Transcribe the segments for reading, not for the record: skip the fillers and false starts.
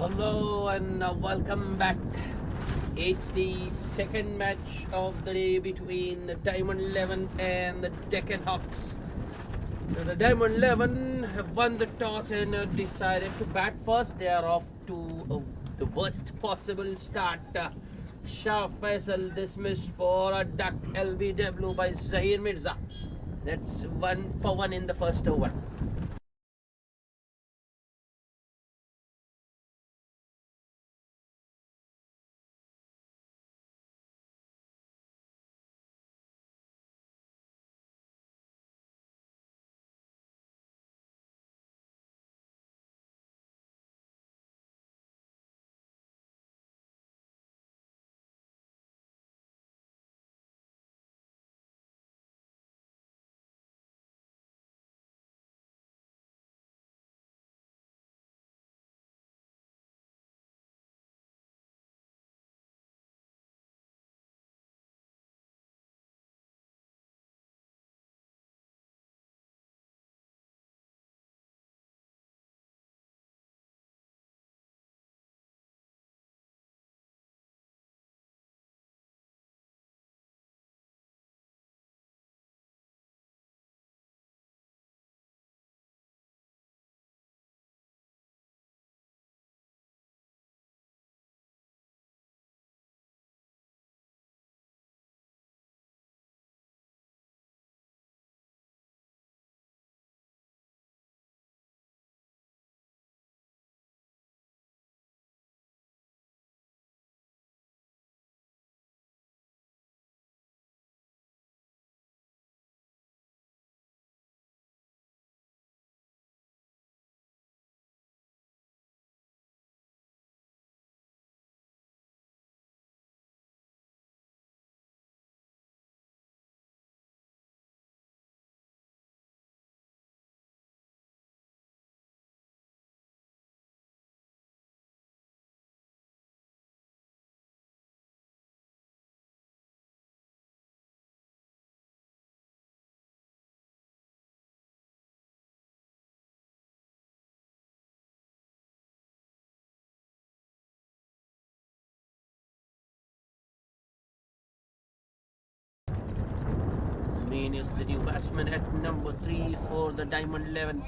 Hello and welcome back. It's the second match of the day between the Diamond 11 and the Deccan Hawks. So the Diamond 11 have won the toss and decided to bat first. They are off to the worst possible start. Shah Faisal dismissed for a duck LBW by Zahir Mirza. That's 1 for 1 in the first over. Amin is the new batsman at number 3 for the Diamond 11.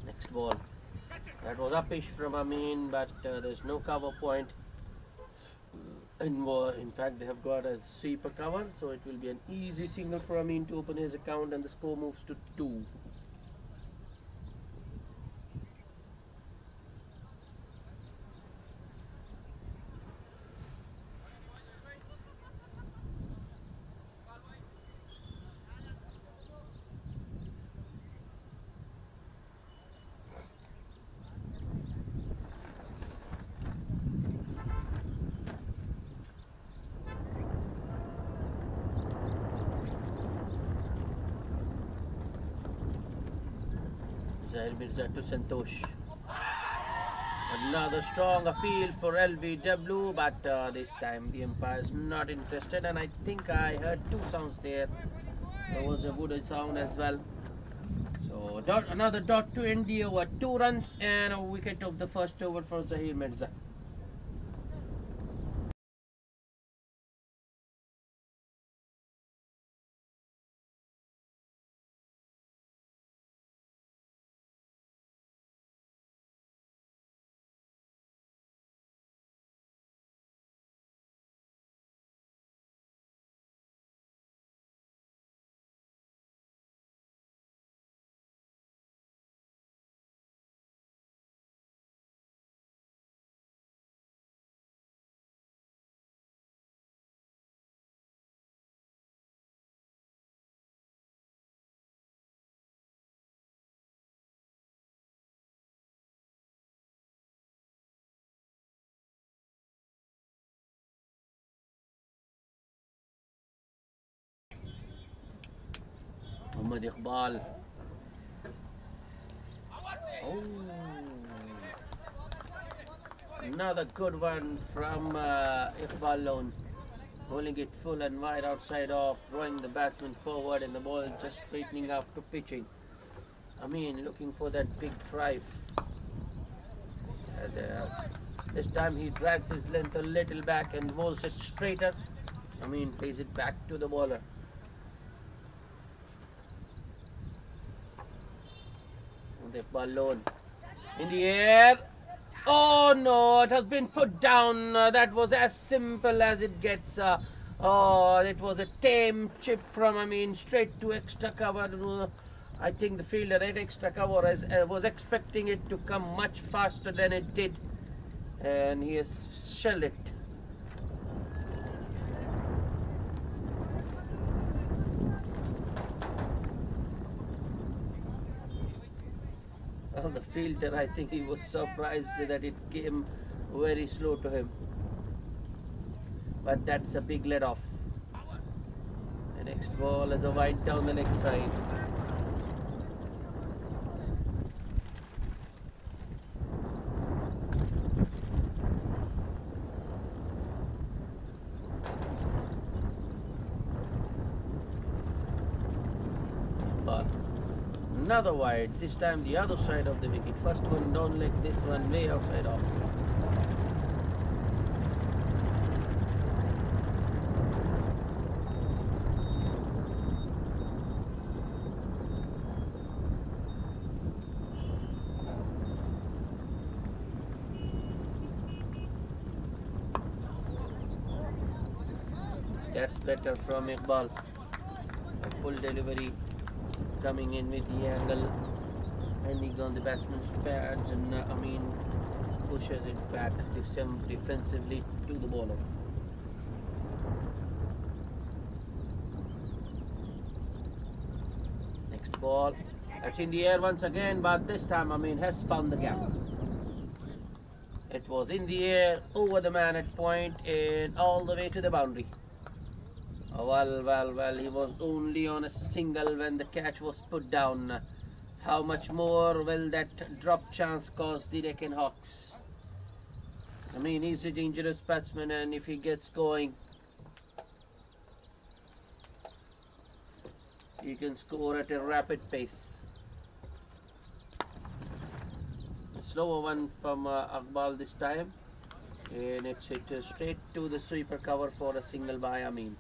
Next ball. That was uppish from Amin, but there's no cover point. In fact, they have got a sweeper cover, so it will be an easy single for Amin to open his account, and the score moves to 2. Zahir Mirza to Santosh. Another strong appeal for LBW, but this time the umpire is not interested, and I think I heard two sounds there. There was a wooded sound as well. So another dot to end the over. 2 runs and a wicket of the first over for Zahir Mirza. Muhammad Iqbal. Oh, another good one from Iqbal Lone. Bowling it full and wide outside off, drawing the batsman forward, and the ball just straightening up to pitching. I mean, looking for that big drive. And, this time he drags his length a little back and bowls it straighter. I mean, plays it back to the bowler. The balloon in the air. Oh no, it has been put down. That was as simple as it gets. Oh, it was a tame chip from, I mean, straight to extra cover. I think the fielder at extra cover was expecting it to come much faster than it did. And he has shelled it. Well, the fielder, I think he was surprised that it came very slow to him. But that's a big let off. The next ball is a wide down the leg side. But another wide, this time the other side of the wicket. First one down leg, this one way outside off. That's better from Iqbal. A full delivery coming in with the angle, landing on the batsman's pads, and I mean, pushes it back defensively to the bowler. Next ball, that's in the air once again, but this time, I mean, has found the gap. It was in the air, over the man at point, and all the way to the boundary. Well, he was only on a single when the catch was put down. How much more will that drop chance cost the Deccan Hawks? I mean, he's a dangerous batsman, and if he gets going, he can score at a rapid pace. A slower one from Iqbal this time, and it's hit straight to the sweeper cover for a single by Amin.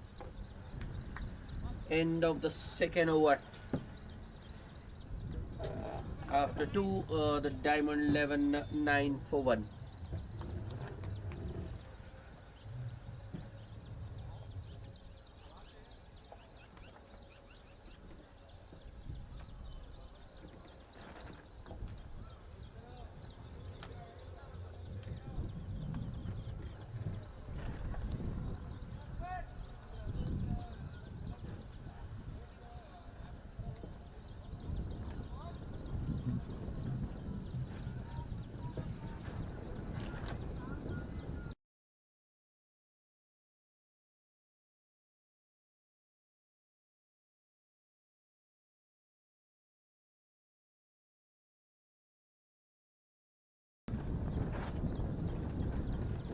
End of the second over. After two, the Diamond 11 9 for 1.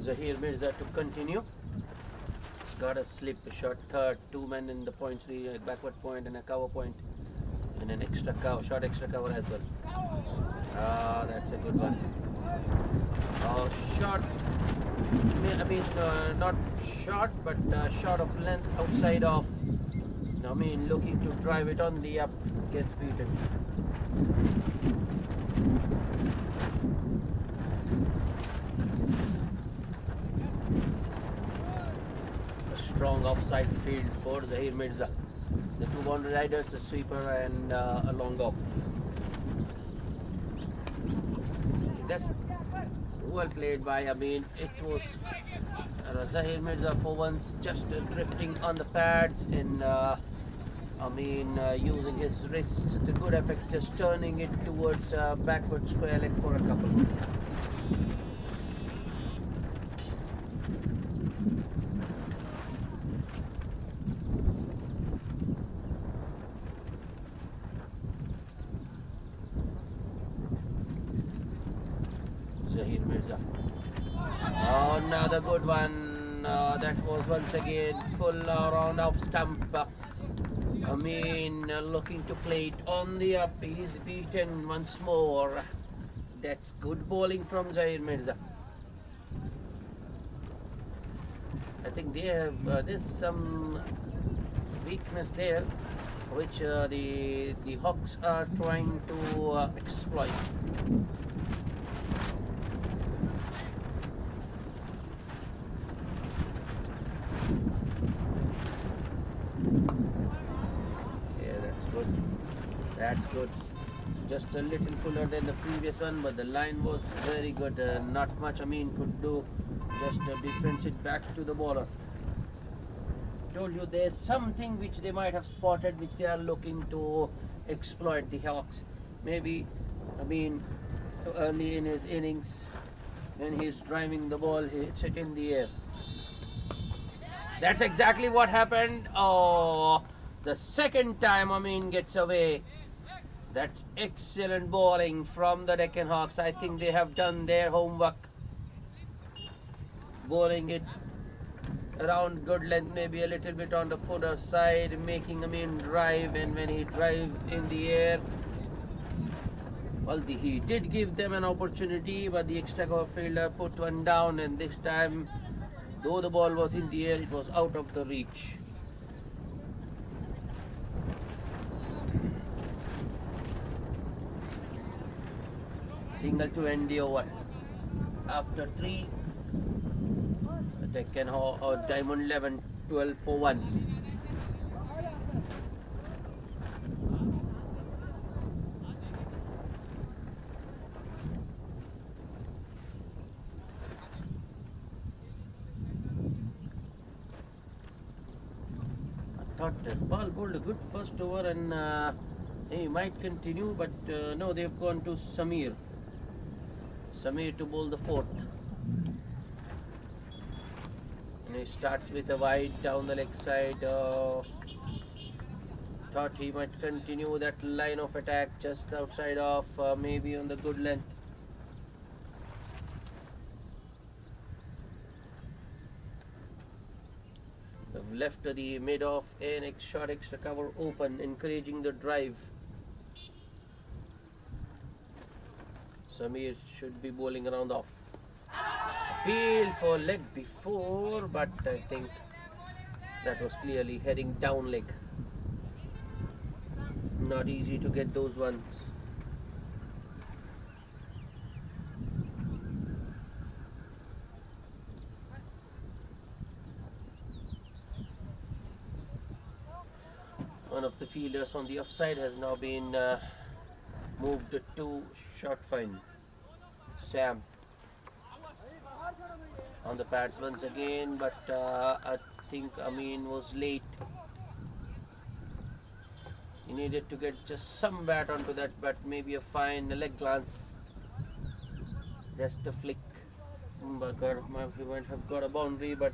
Zahir Mirza to continue. He's got a slip, a short third, 2 men in the point, 3 a backward point and a cover point, and an extra cover, short extra cover as well. Ah, that's a good one. Short, I mean, not short, but short of length outside of. I mean, looking to drive it on the up, gets beaten. Strong offside field for Zahir Mirza. The two boundary riders, a sweeper and a long off. That's well played by Amin. It was Zahir Mirza for once just drifting on the pads, and Amin using his wrists to good effect, just turning it towards backward square leg for a couple. a good one. That was once again full round of stump. Looking to play it on the up. He's beaten once more. That's good bowling from Zahir Mirza. I think they have there's some weakness there, which the Hawks are trying to exploit. That's good. Just a little fuller than the previous one, but the line was very good. Not much Amin could do. Just difference it back to the bowler. Told you there's something which they might have spotted, which they are looking to exploit, the Hawks. Maybe, early in his innings, when he's driving the ball, he hits it in the air. That's exactly what happened. Oh, the second time Amin gets away. That's excellent bowling from the Deccan Hawks. I think they have done their homework. Bowling it around good length, maybe a little bit on the footer side, making Amin drive, and when he drives in the air, well, he did give them an opportunity, but the extra cover fielder put one down, and this time, though the ball was in the air, it was out of the reach. Single to end the over. After 3, the Deccan Diamond 11, 12 for 1. I thought that ball bowled a good first over, and he might continue, but no, they've gone to Samir to bowl the 4th. And he starts with a wide down the leg side. Thought he might continue that line of attack just outside of maybe on the good length. They've left the mid off and short extra cover open, encouraging the drive. Samir should be bowling around off. Appeal for leg before, but I think that was clearly heading down leg. Not easy to get those ones. One of the fielders on the offside has now been moved to short fine. Sam on the pads once again, but I think Amin was late. He needed to get just some bat onto that, but maybe a fine leg glance. Just a flick. But he might have got a boundary, but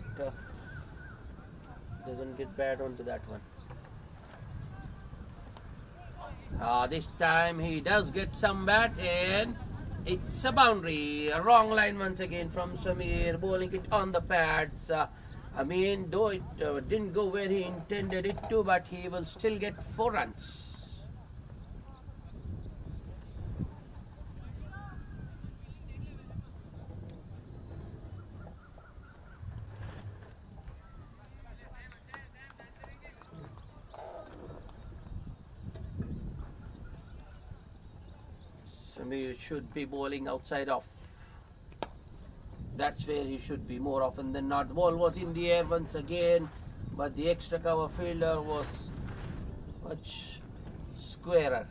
doesn't get bat onto that one. This time he does get some bat, and it's a boundary. A wrong line once again from Samir, bowling it on the pads. Though it didn't go where he intended it to, but he will still get 4 runs. Samir should be bowling outside off. That's where he should be more often than not. The ball was in the air once again, but the extra cover fielder was much squarer.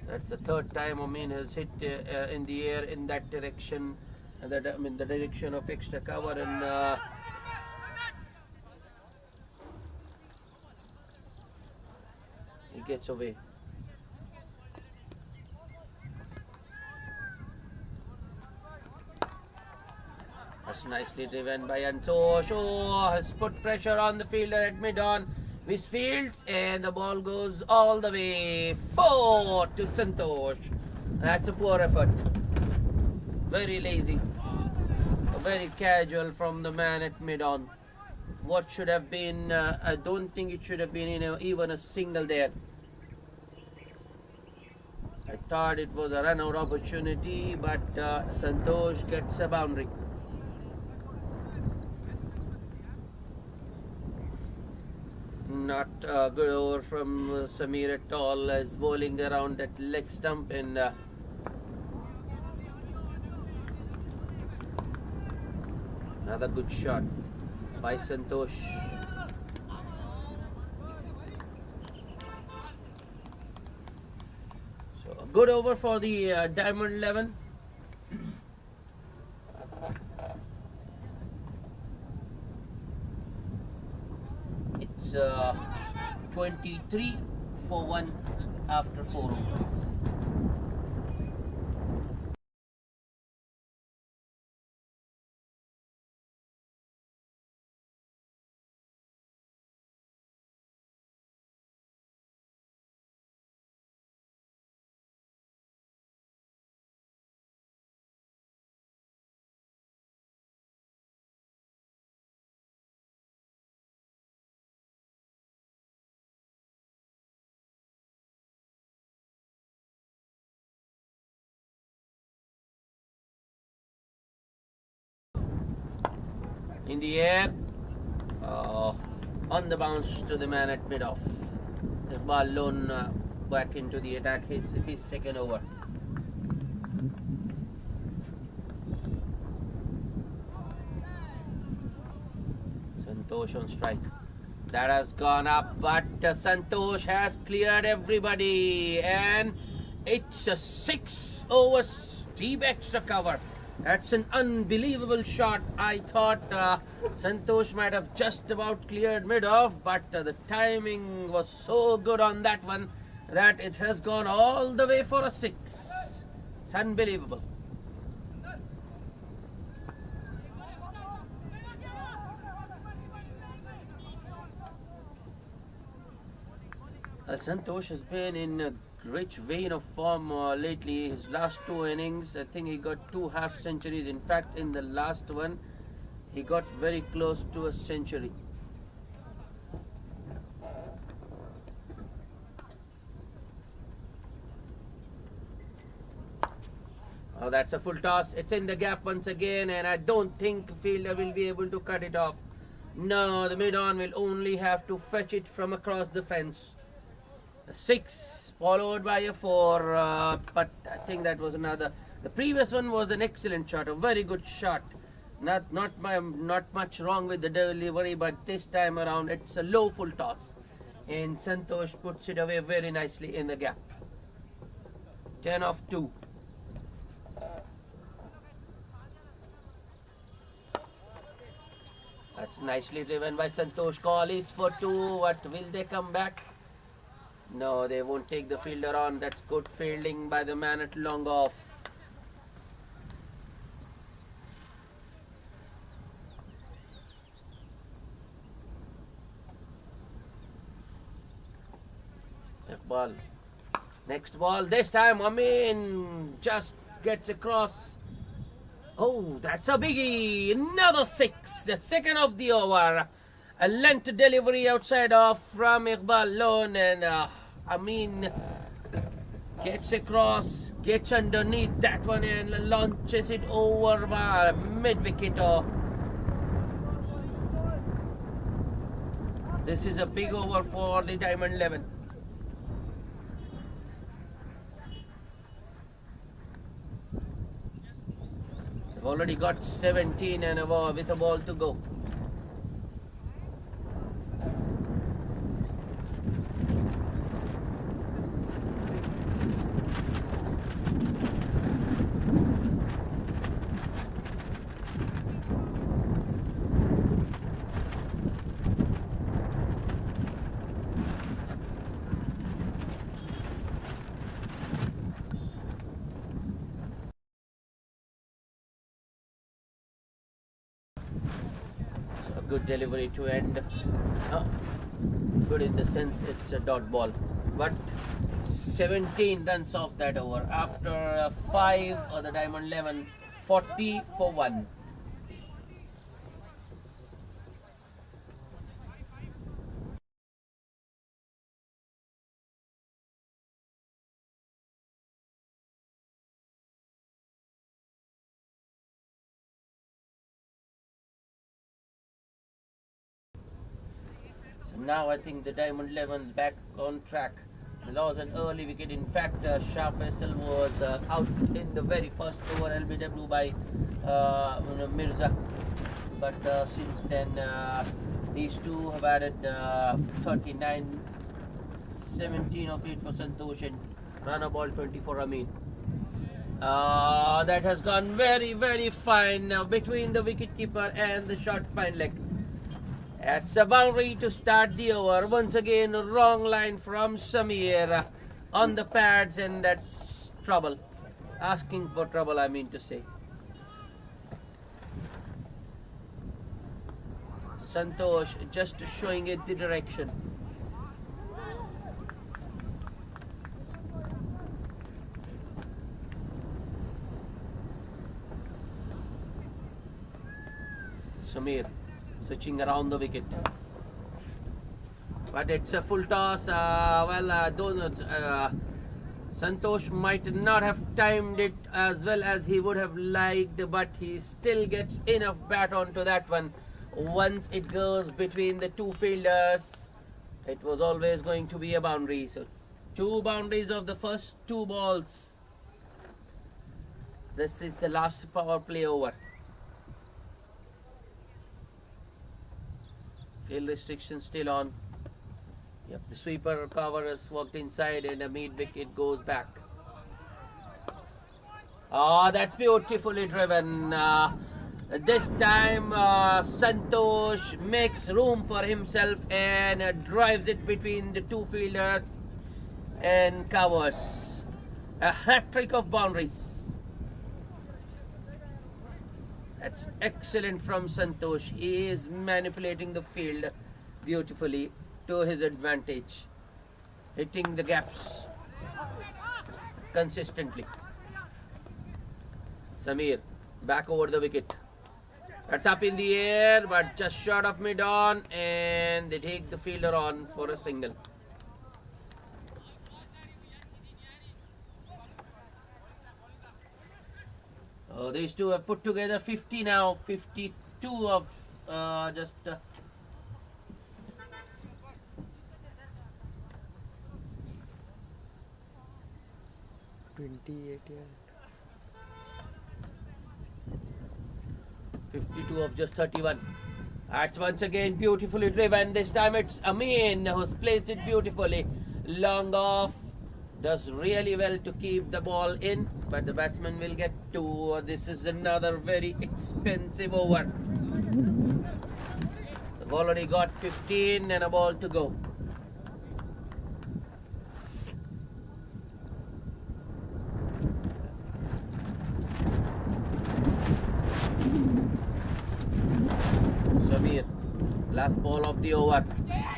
That's the 3rd time Amin has hit in the air in that direction, the direction of extra cover, and he gets away. That's nicely driven by Antosh. Oh, has put pressure on the fielder at mid-on. Misfields, and the ball goes all the way 4 to Santosh. That's a poor effort. Very lazy, very casual from the man at mid-on. What should have been, I don't think it should have been even a single there. I thought it was a run-out opportunity, but Santosh gets a boundary. Not a good over from Samir at all, as bowling around that leg stump, and another good shot by Santosh. So a good over for the Diamond 11. It's 23 for 1 after 4 overs. In the air, on the bounce to the man at mid-off. The ball lone back into the attack, his second over. Santosh on strike. That has gone up, but Santosh has cleared everybody, and it's a 6 overs deep extra cover. That's an unbelievable shot. I thought Santosh might have just about cleared mid-off, but the timing was so good on that one that it has gone all the way for a 6. It's unbelievable. Santosh has been in a rich vein of form lately. His last 2 innings, I think he got 2 half centuries. In fact, in the last one, he got very close to a century. Oh, that's a full toss. It's in the gap once again, and I don't think fielder will be able to cut it off. No, the mid-on will only have to fetch it from across the fence. A 6 followed by a 4, but I think that was another. The previous one was an excellent shot, a very good shot. Not much wrong with the delivery, but this time around it's a low full toss, and Santosh puts it away very nicely in the gap. 10 off 2. That's nicely driven by Santosh. Call is for 2. What will they come back? No, they won't take the fielder on. That's good fielding by the man at long off. Ball. Next ball. This time Amin just gets across. Oh, that's a biggie. Another 6. The second of the over. A length delivery outside off from Iqbal Lone, and Amin gets across, gets underneath that one and launches it over mid-wicket. This is a big over for the Diamond 11. They've already got 17 and with a ball to go. Good delivery to end. Good in the sense it's a dot ball, but 17 runs off that over. After 5 the Diamond 11 40 for 1. So now I think the Diamond 11 back on track. Lost an early wicket. In fact, Shah Faisal was out in the very first over LBW by Mirza. But since then, these two have added 39, 17 of it for Santosh and run a ball 20 for Amin. That has gone very, very fine now between the wicketkeeper and the short fine leg. That's a boundary to start the over. Once again, wrong line from Samir on the pads, and that's trouble. Asking for trouble, I mean to say. Santosh just showing it the direction. Samir switching around the wicket. But it's a full toss. Santosh might not have timed it as well as he would have liked, but he still gets enough bat onto that one. Once it goes between the two fielders, it was always going to be a boundary. So 2 boundaries of the first 2 balls. This is the last power play over. Field restriction still on. Yep, the sweeper power has worked inside and a mid wicket goes back. Oh, that's beautifully driven. This time Santosh makes room for himself and drives it between the two fielders and covers. A hat-trick of boundaries. That's excellent from Santosh. He is manipulating the field beautifully to his advantage, hitting the gaps consistently. Samir back over the wicket. That's up in the air, but just short of mid-on, and they take the fielder on for a single. Oh, these two have put together 50 now, 52 of just 28 yards. 52 of just 31. That's once again beautifully driven. This time it's Amin who's placed it beautifully. Long off. Does really well to keep the ball in, but the batsman will get 2. This is another very expensive over. They've already got 15 and a ball to go. Samir, last ball of the over.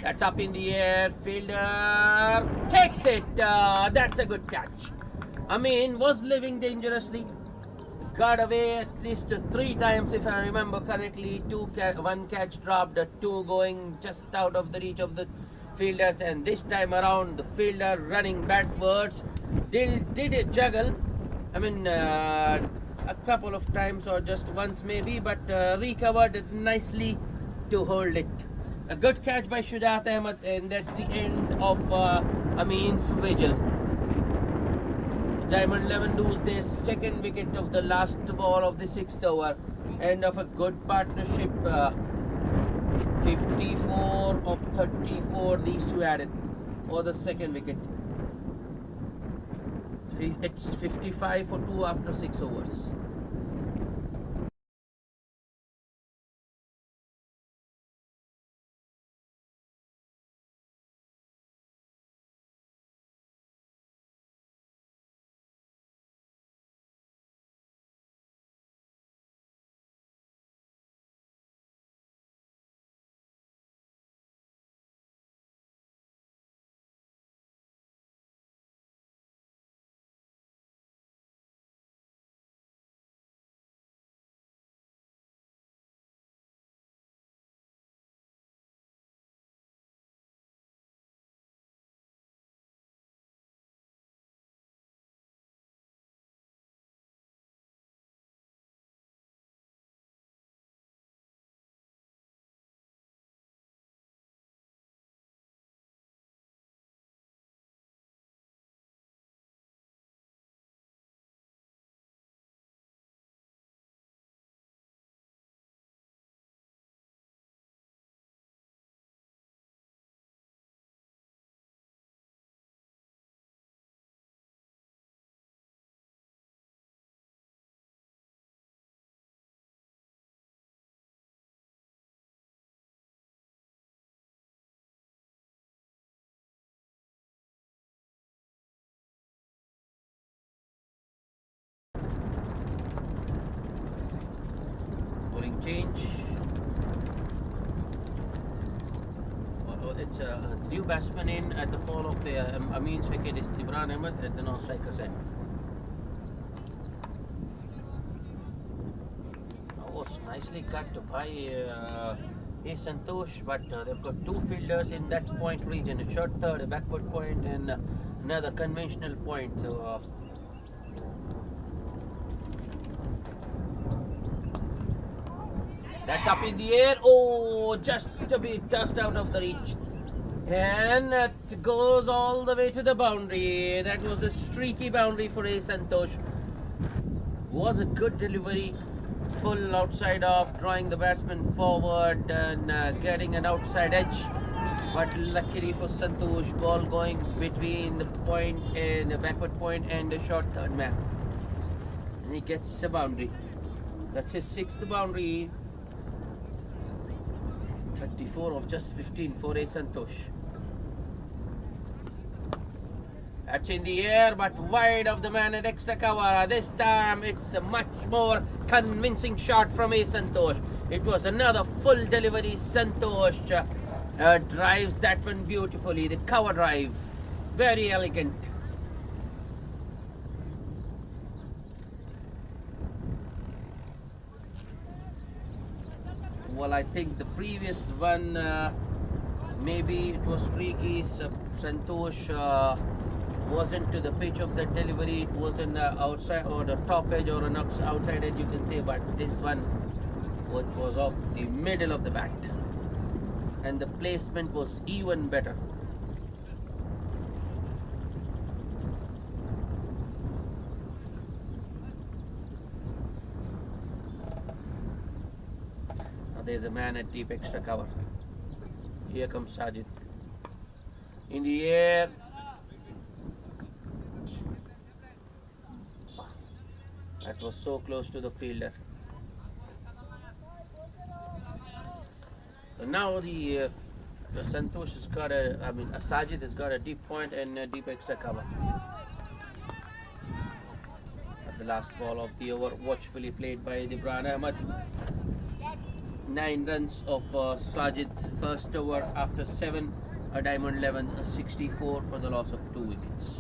That's up in the air. Fielder takes it. That's a good catch. Amin was living dangerously. Got away at least 3 times, if I remember correctly. 1 catch dropped, 2 going just out of the reach of the fielders, and this time around the fielder running backwards did a juggle. I mean, a couple of times or just once maybe, but recovered it nicely to hold it. A good catch by Shudat Ahmed, and that's the end of Amin's vigil. Diamond 11 lose their 2nd wicket of the last ball of the 6th over. End of a good partnership. 54 of 34 these two added for the 2nd wicket. It's 55 for 2 after 6 overs. batsmen in at the fall of Amin's wicket is Imran Ahmed at the non-striker's end. Was nicely cut by Santosh, but they've got two fielders in that point region, a short third, a backward point, and another conventional point. So, that's up in the air. Oh, just a bit just out of the reach. And it goes all the way to the boundary. That was a streaky boundary for A. Santosh. Was a good delivery. Full outside off, drawing the batsman forward and getting an outside edge. But luckily for Santosh, ball going between the point and the backward point and the short third man. And he gets a boundary. That's his sixth boundary. 34 of just 15 for A. Santosh. That's in the air, but wide of the man at extra cover. This time it's a much more convincing shot from A. Santosh. It was another full delivery. Santosh drives that one beautifully. The cover drive, very elegant. Well, I think the previous one, maybe it was streaky. Santosh wasn't to the pitch of the delivery. It was in the outside or the top edge or an outside edge, you can say. But this one was off the middle of the bat, and the placement was even better. Now there's a man at deep extra cover. Here comes Sajid. In the air. That was so close to the fielder. So now the Santosh has got Sajid has got a deep point and a deep extra cover. At the last ball of the over, watchfully played by Imran Ahmed. 9 runs of Sajid's first over after 7, a diamond 11, a 64 for the loss of 2 wickets.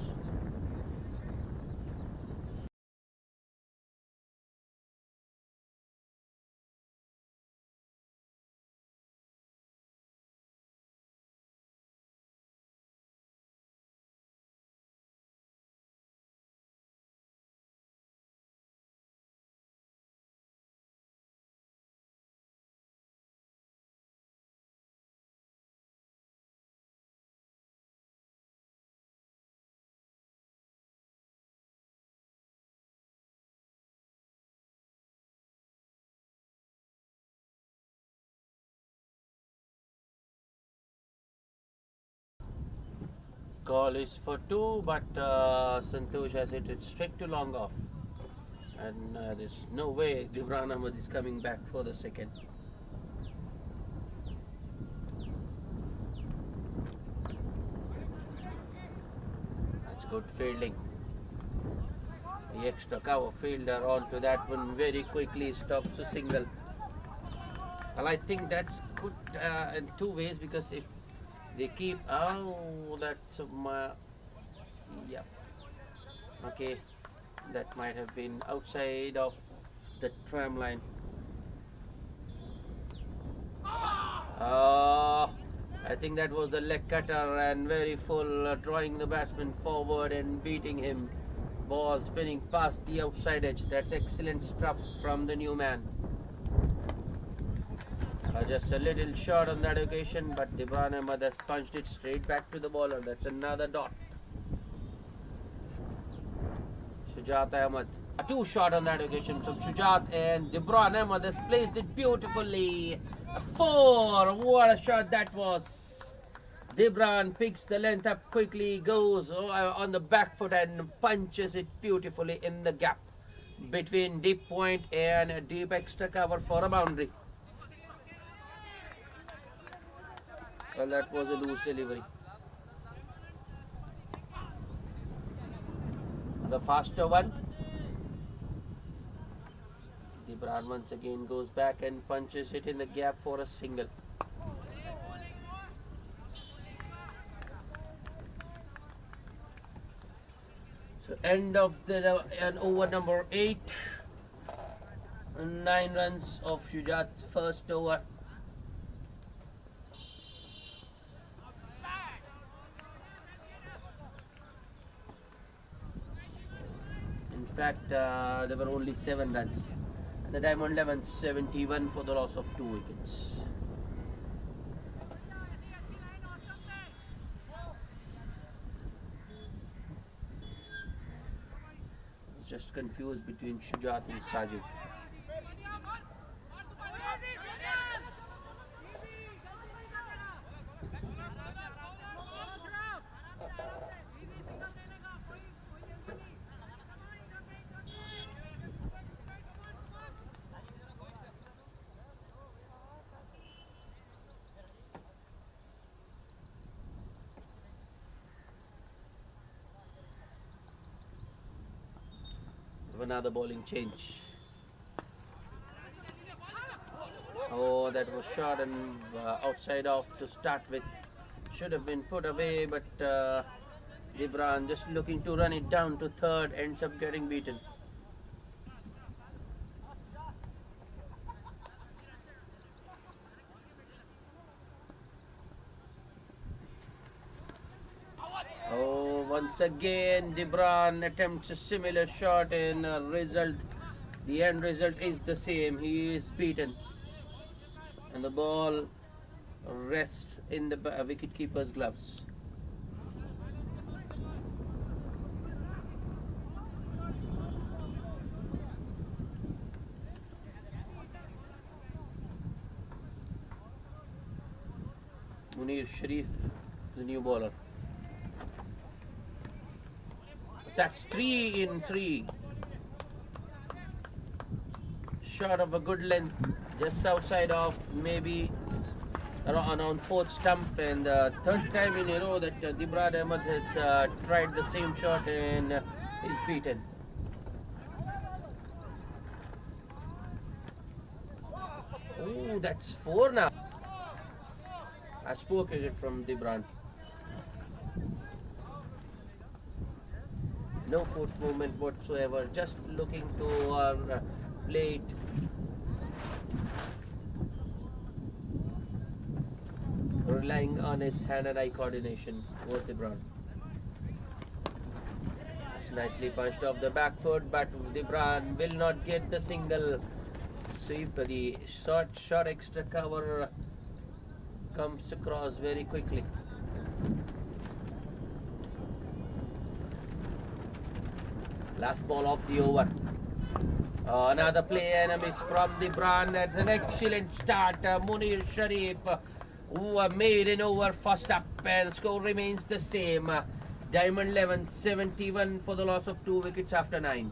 Call is for 2, but Santosh has hit it straight to long off. And there's no way Imran Ahmed is coming back for the second. That's good fielding. The extra cover fielder onto that one very quickly stops a single. Well, I think that's good in 2 ways, because if they keep, that's yeah, okay, that might have been outside of the tram line. I think that was the leg cutter and very full, drawing the batsman forward and beating him. Ball spinning past the outside edge. That's excellent stuff from the new man. Just a little short on that occasion, but Imran Ahmed has punched it straight back to the bowler. That's another dot. Shujat Ahmed. 2 shot on that occasion from Shujat, and Imran Ahmed has placed it beautifully. 4. What a shot that was. Imran picks the length up quickly, goes on the back foot and punches it beautifully in the gap between deep point and a deep extra cover for a boundary. Well, that was a loose delivery. The faster one. Imran once again goes back and punches it in the gap for a single. So end of the over number 8. 9 runs of Shujat's first over. In fact, there were only 7 runs. The Diamond 11 71 for the loss of 2 wickets. Just confused between Shujat and Sajid. Another bowling change. Oh, that was shot and outside off to start with. Should have been put away, but Gibran just looking to run it down to third, ends up getting beaten. Oh, once again, Gibran attempts a similar shot and the end result is the same. He is beaten. And the ball rests in the wicketkeeper's gloves. Munir Sharif, the new bowler. That's 3 in 3. Shot of a good length, just outside of maybe on fourth stump, and third time in a row that Gibran Ahmed has tried the same shot and is beaten. Oh, that's 4 now. I spoke it from Gibran. No foot movement whatsoever, just looking to our plate. Relying on his hand and eye coordination was Gibran. It's nicely punched off the back foot, but Gibran will not get the single. Sweep. The short extra cover comes across very quickly. Last ball of the over. Another play and a miss from Gibran. That's an excellent start. Munir Sharif, who made an over first up, and score remains the same. Diamond 11 71 for the loss of 2 wickets after 9.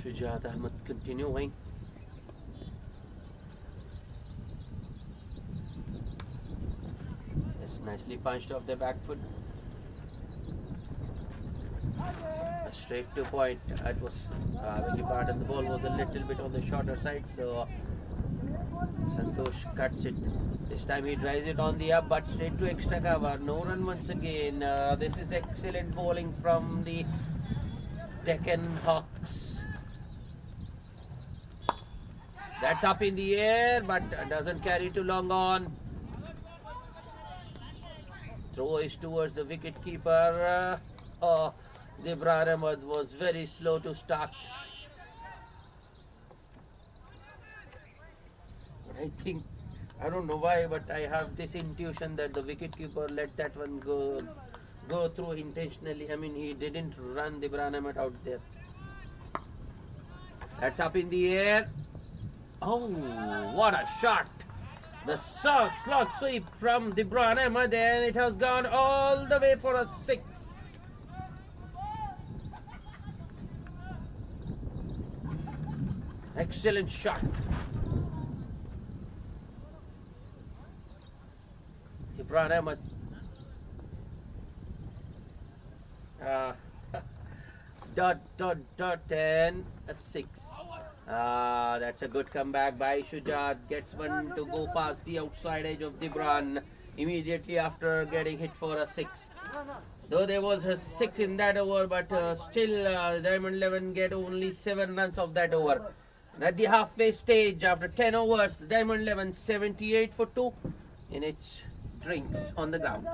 Shujat Ahmed continuing. It's nicely punched off the back foot. Straight to point. It was very hard, and the ball was a little bit on the shorter side, so Santosh cuts it. This time he drives it on the up, but straight to extra cover. No run once again. This is excellent bowling from the Deccan Hawks. That's up in the air, but doesn't carry too long on. Throw is towards the wicket keeper. Gibran Ahmed was very slow to start. I think, I don't know why, but I have this intuition that the wicketkeeper let that one go through intentionally. I mean, he didn't run the Branham out there. That's up in the air. Oh, what a shot! The slot sweep from the Branham, and it has gone all the way for a six. Excellent shot. The Branham, uh, dot, and a six. That's a good comeback by Shujat. Gets one to go past the outside edge of the Bran immediately after getting hit for a six. Though there was a six in that over, but still Diamond 11 get only 7 runs of that over. And at the halfway stage, after 10 overs, Diamond 11 78 for 2 in its drinks on the ground.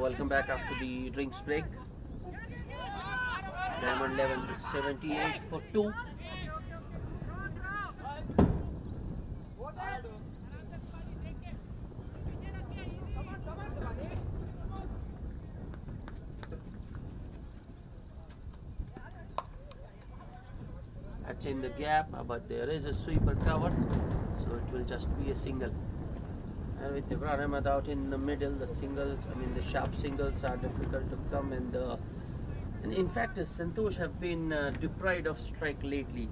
Welcome back after the drinks break. Diamond 11 78 for 2. That's in the gap, but there is a sweeper cover, so it will just be a single. And with Ibrahim Ahmed out in the middle, the singles, the sharp singles are difficult to come, and in fact, Santosh have been deprived of strike lately.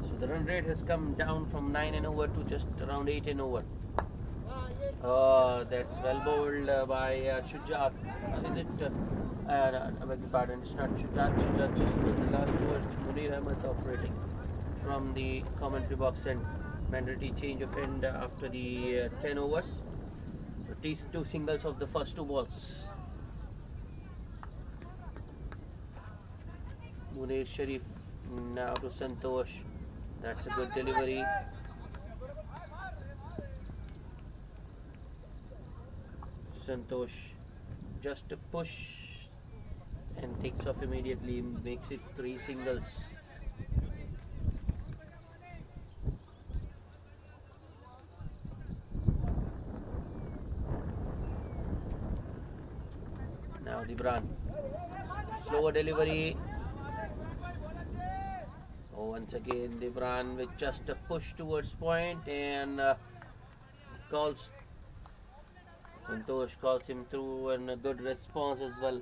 So the run rate has come down from 9 and over to just around 8 and over. Oh, that's well bowled by Shujat. Is it? I beg your pardon, it's not Shujat. Shujat just was the last word. Munir Ahmed operating from the commentary box, and mandatory change of end after the 10 overs. So these 2 singles of the first 2 balls. Munir Sharif now to Santosh. That's a good delivery. Santosh just a push and takes off immediately, makes it 3 singles. Now the Bran, slower delivery. Oh, once again the Bran with just a push towards point, and calls Santosh calls him through, and a good response as well.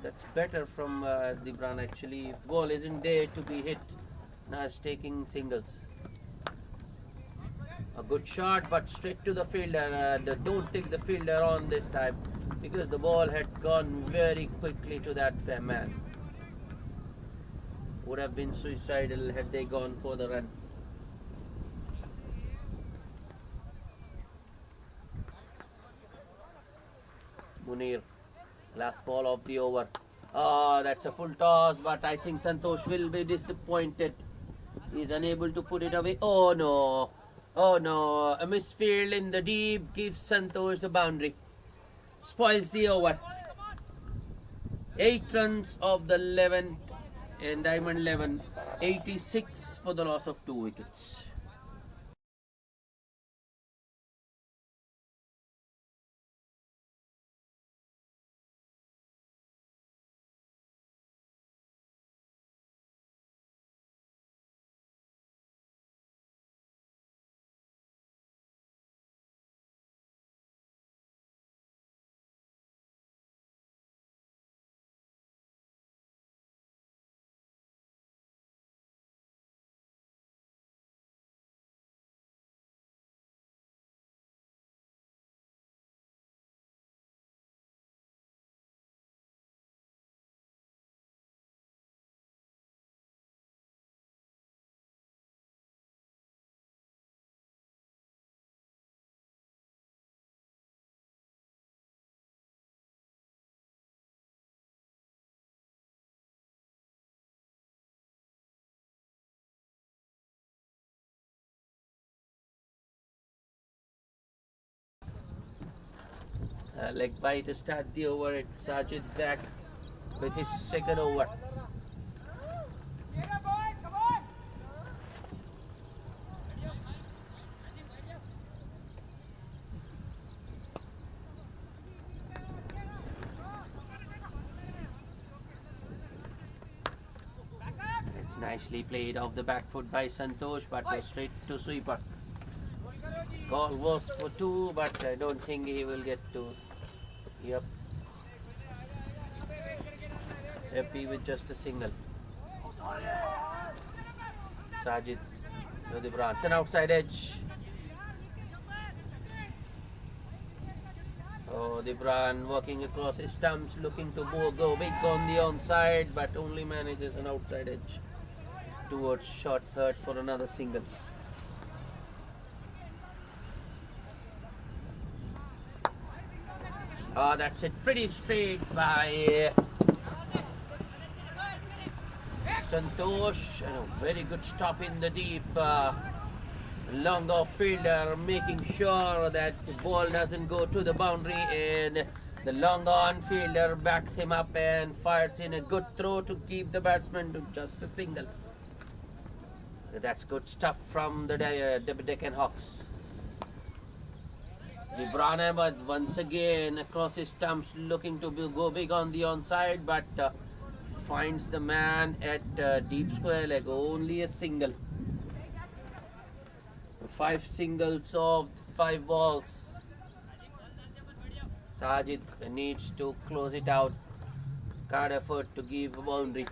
That's better from the Bran actually. If the ball isn't there to be hit, now it's taking singles. A good shot, but straight to the fielder. Don't take the fielder on this time, because the ball had gone very quickly to that man. Would have been suicidal had they gone for the run. Munir, last ball of the over. Oh, that's a full toss, but I think Santosh will be disappointed. He's unable to put it away. Oh no, oh no, a misfield in the deep gives Santosh the boundary. Spoils the over. 8 runs of the 11th, and Diamond 11, 86 for the loss of 2 wickets. Leg bite to start the over. It's Sajid back with his 2nd over. It's nicely played off the back foot by Santosh, but goes straight to sweeper. Call was for 2, but I don't think he will get to. Yep. Happy with just a single. Sajid to the Bran. An outside edge. Oh, the Bran walking across his stumps, looking to go big on the onside, but only manages an outside edge towards short third for another single. Oh, that's it. Pretty straight by Santosh, and a very good stop in the deep. Long off fielder making sure that the ball doesn't go to the boundary, and the long on fielder backs him up and fires in a good throw to keep the batsman to just a single. That's good stuff from the Deccan Hawks. Gibran Ahmed once again across his stumps, looking to go big on the onside, but finds the man at deep square leg. Only a single. 5 singles of 5 balls. Sajid needs to close it out. Can't afford to give a boundary.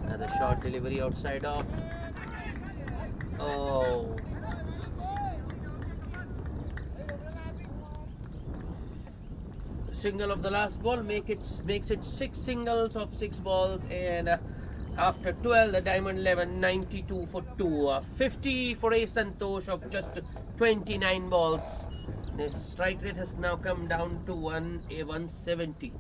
Another short delivery outside off. Oh. Single of the last ball makes it 6 singles of 6 balls, and after 12 the Diamond 11 92 for 2, 50 for a Santosh of just 29 balls. The strike rate has now come down to 170.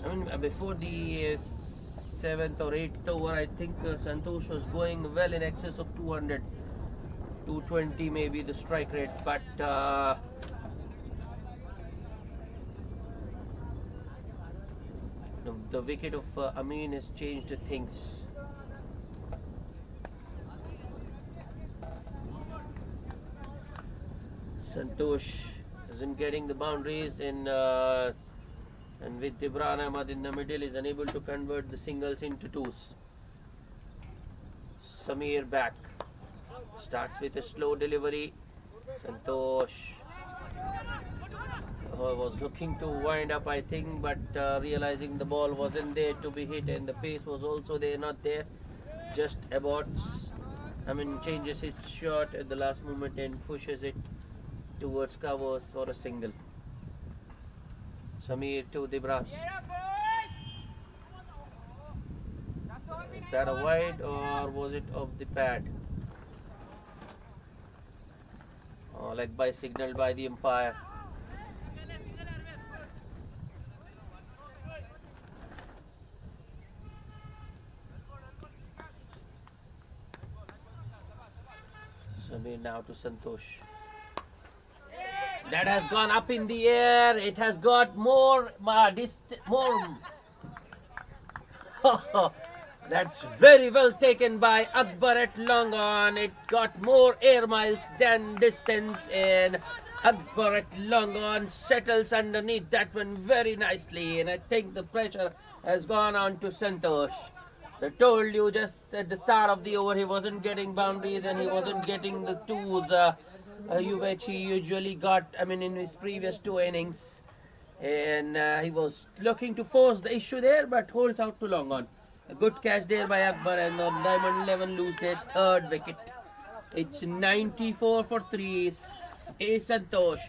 I mean, before the 7th or 8th over, I think Santosh was going well in excess of 200, 220 maybe the strike rate, but the wicket of Amin has changed things. Santosh isn't getting the boundaries in, and with Gibran Ahmed in the middle is unable to convert the singles into 2s. Samir back, starts with a slow delivery. Santosh was looking to wind up, I think, but realizing the ball wasn't there to be hit and the pace was also there, not there, just aborts. I mean, changes his shot at the last moment and pushes it towards covers for a single. Samir to Dibran. Is that a wide or was it off the pad? Leg by signaled by the umpire. Samir now to Santosh. That has gone up in the air. It has got more. That's very well taken by Akbar at long on. It got more air miles than distance, and Akbar at long on settles underneath that one very nicely. And I think the pressure has gone on to Santosh. I told you just at the start of the over he wasn't getting boundaries and he wasn't getting the 2s. Which he usually got, I mean, in his previous 2 innings, and he was looking to force the issue there, but holds out too long on. A good catch there by Akbar, and the Diamond 11 lose their 3rd wicket. It's 94 for 3. A Santosh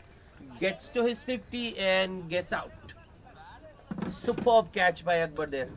gets to his 50 and gets out. Superb catch by Akbar there.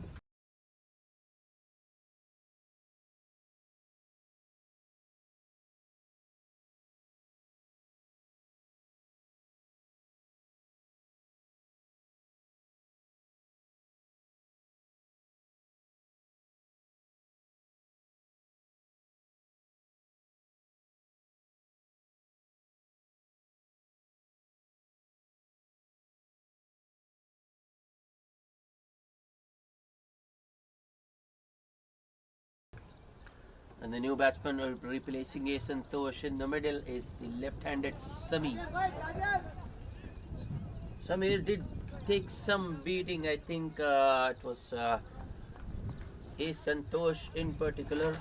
And the new batsman replacing A Santosh in the middle is the left-handed Samir. Samir did take some beating. I think it was A Santosh in particular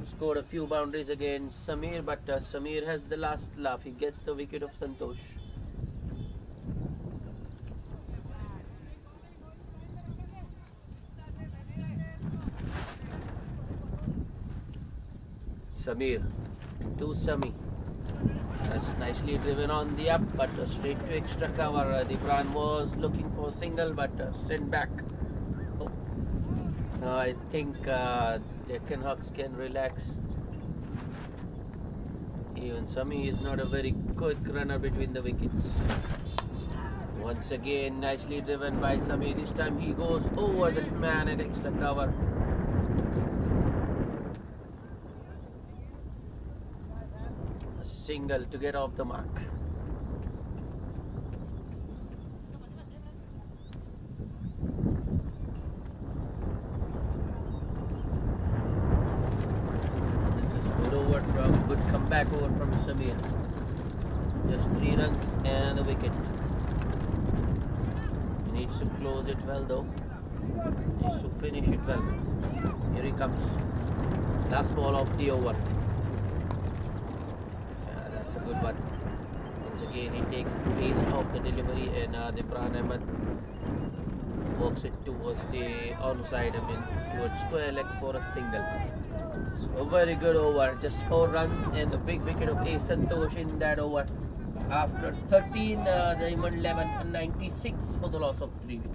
scored a few boundaries against Samir, but Samir has the last laugh. He gets the wicket of Santosh. Samir to Sami. That's nicely driven on the up, but straight to extra cover. Dibran was looking for a single, but sent back. Oh. I think Deccan Hawks can relax. Even Sami is not a very quick runner between the wickets. Once again, nicely driven by Sami. This time he goes over the man at extra cover. A single to get off the mark. This is a good comeback over from Samir. Just 3 runs and a wicket. He needs to close it well though. Needs to finish it well. Here he comes. Last ball of the over. Yeah, that's a good one. Once again he takes the pace of the delivery and Imran Ahmed works it towards the onside, towards square leg for a single. So a very good over. Just 4 runs and the big wicket of A. Santosh in that over. After 13, Diamond 11, 96 for the loss of 3 wickets.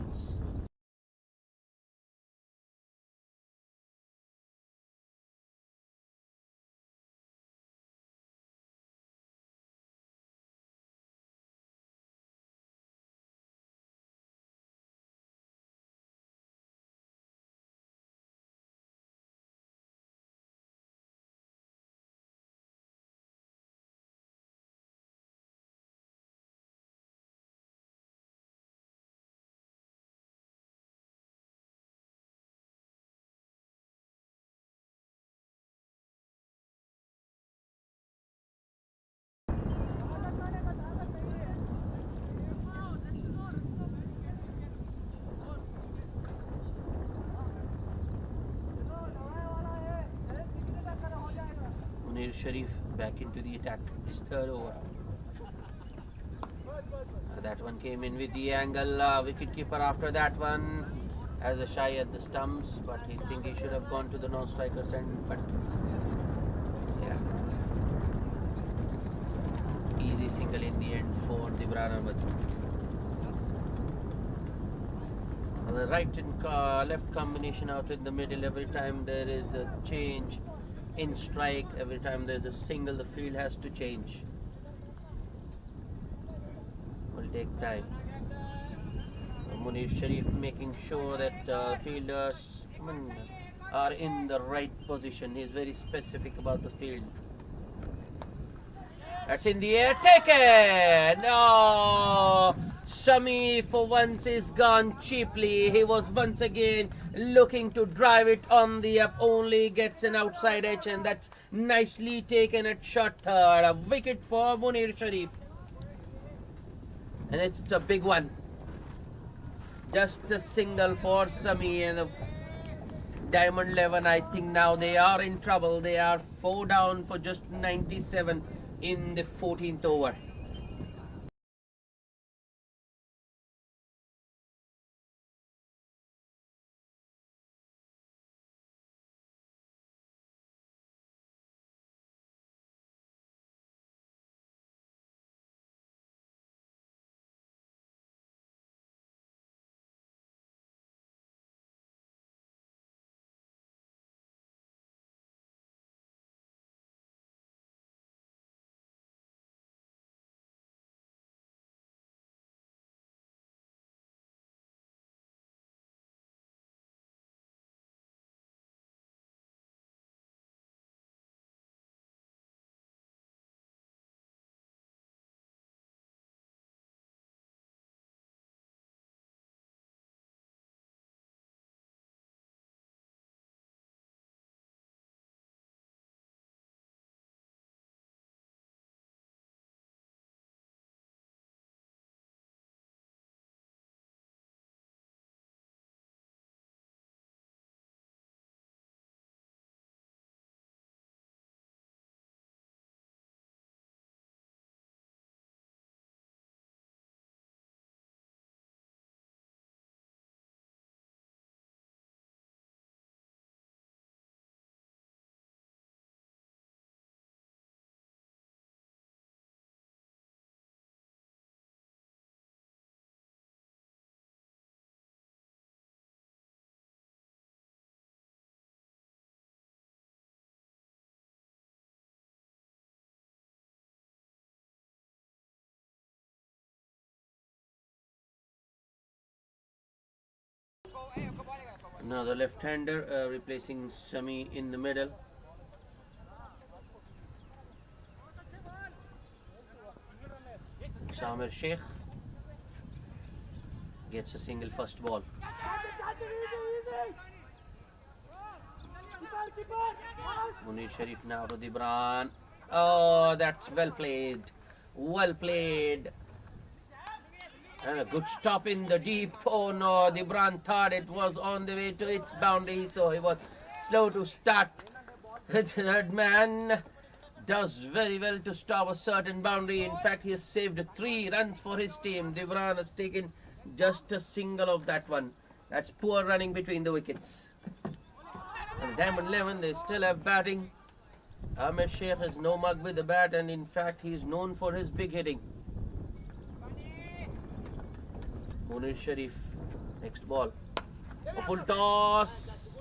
Sharif back into the attack. His 3rd over. That one came in with the angle. Wicketkeeper after that one has a shy at the stumps, but he think he should have gone to the non-striker's end. But yeah, easy single in the end for the Ahmed. The right and left combination out in the middle. Every time there is a change in strike, every time there's a single, the field has to change. Will take time. Munir Sharif making sure that fielders are in the right position. He's very specific about the field. That's in the air, taken! No! Shami for once is gone cheaply. He was once again looking to drive it on the up, only gets an outside edge, and that's nicely taken at short 3rd. A wicket for Munir Sharif. And it's a big one. Just a single for Sami and Diamond 11. I think now they are in trouble. They are 4 down for just 97 in the 14th over. Another left-hander replacing Sami in the middle. Samir Sheikh gets a single first ball. Munir Sharif now to Dibran. Oh, that's well played. Well played. And a good stop in the deep. Oh no, Dibran thought it was on the way to its boundary, so he was slow to start. The third man does very well to stop a certain boundary. In fact, he has saved 3 runs for his team. Dibran has taken just a single of that one. That's poor running between the wickets. And the Diamond 11, they still have batting. Ahmed Sheikh is no mug with the bat, and in fact, he is known for his big hitting. Munir Sharif, next ball. A full toss.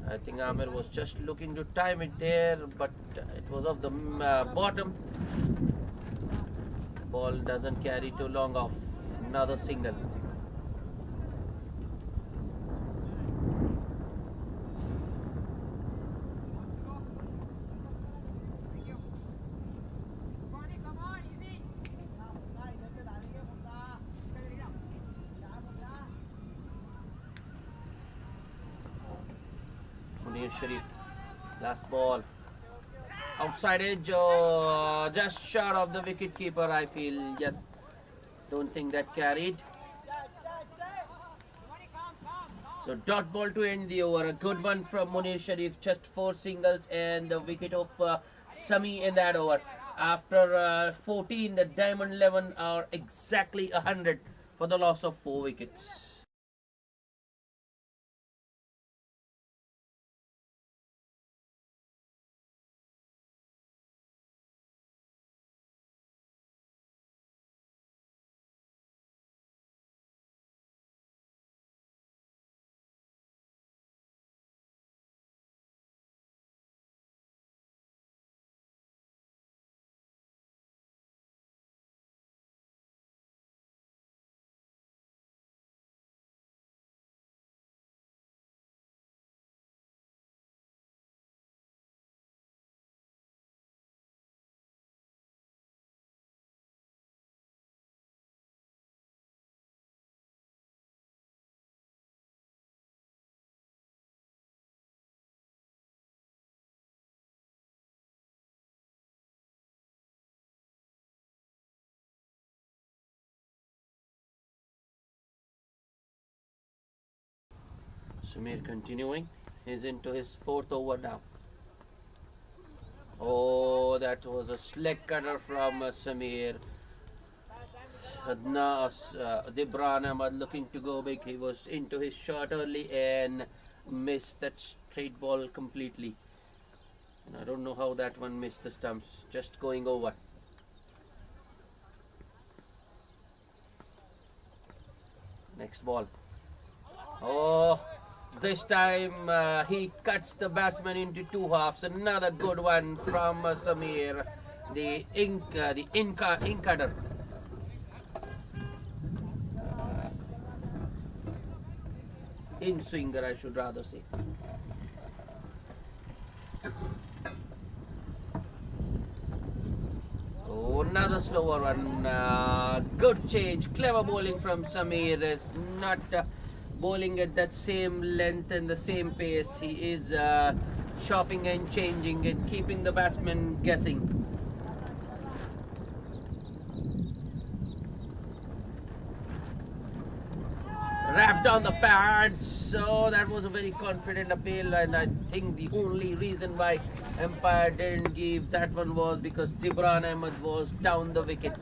I think Amir was just looking to time it there, but it was off the bottom. Ball doesn't carry too long off. Another single. Sharif, last ball, outside edge, just short of the wicket keeper, I feel. Yes, don't think that carried. So dot ball to end the over. A good one from Munir Sharif, just 4 singles and the wicket of Sami in that over. After 14, the Diamond 11 are exactly 100 for the loss of 4 wickets. Samir continuing. He's into his 4th over now. Oh, that was a slick cutter from Samir. Dibran Ahmad looking to go big. He was into his shot early and missed that straight ball completely. And I don't know how that one missed the stumps. Just going over. Next ball. Oh, this time he cuts the batsman into 2 halves. Another good one from Samir, the in cutter. In swinger, I should rather say. Oh, another slower one. Good change. Clever bowling from Samir. Not bowling at that same length and the same pace. He is chopping and changing and keeping the batsman guessing. Wrapped on the pads. So that was a very confident appeal, and I think the only reason why umpire didn't give that one was because Dibran Ahmad was down the wicket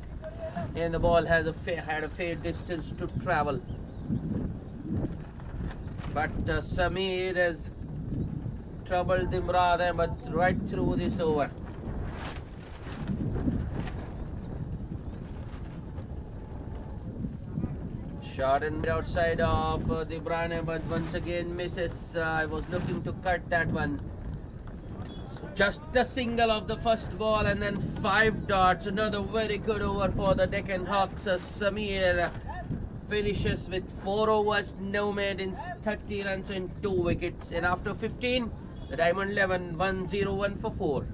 and the ball had a fair distance to travel. But Samir has troubled Dibran Ahmad right through this over. Shot and outside of Dibran Ahmad once again misses. I was looking to cut that one. So just a single of the first ball and then 5 dots. Another very good over for the Deccan Hawks. Samir finishes with 4 overs, no maidens, 30 runs and 2 wickets. And after 15, the Diamond 11 101 for 4.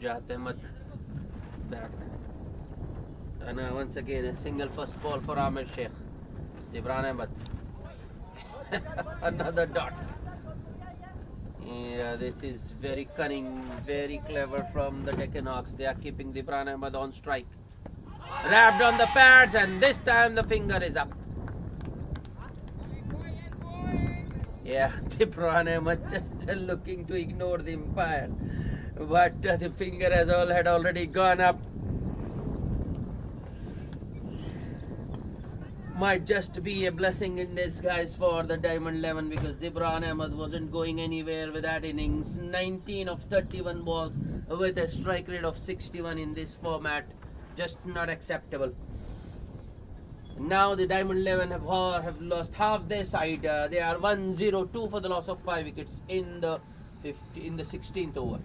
Shujat Ahmed back. And once again a single first ball for Amir Sheikh. Zibran Ahmed. Another dot. Yeah, this is very cunning, very clever from the Deccan Hawks. They are keeping Zibran Ahmed on strike. Wrapped on the pads, and this time the finger is up. Yeah, Zibran Ahmed just looking to ignore the umpire. But the finger had already gone up. Might just be a blessing in disguise for the Diamond 11 because Zibran Ahmed wasn't going anywhere with that innings. 19 of 31 balls with a strike rate of 61 in this format. Just not acceptable. Now the Diamond 11 have lost half their side. They are 102 for the loss of 5 wickets in the 16th over.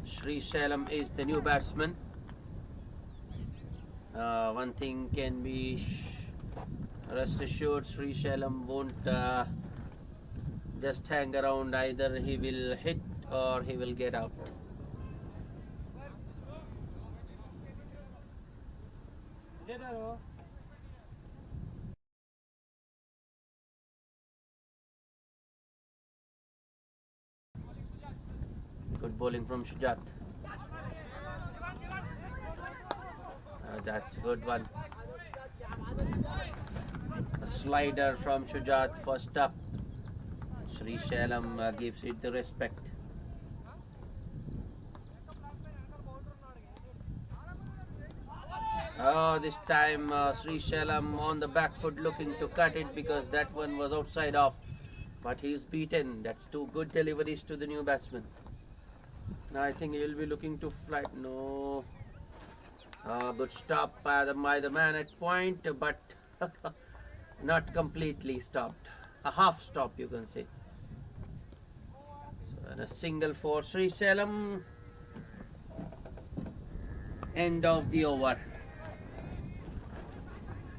Sri Sailam is the new batsman. One thing can be rest assured, Sri Sailam won't just hang around. Either he will hit or he will get out. Good bowling from Shujat. That's a good one. A slider from Shujat first up. Sri Sailam gives it the respect. Oh, this time Sri Sailam on the back foot looking to cut it because that one was outside off. But he's beaten. That's two good deliveries to the new batsman. Now I think he'll be looking to fly. No. Good stop by the man at point, but not completely stopped. A half stop, you can say. So, and a single for Sri Sailam. End of the over.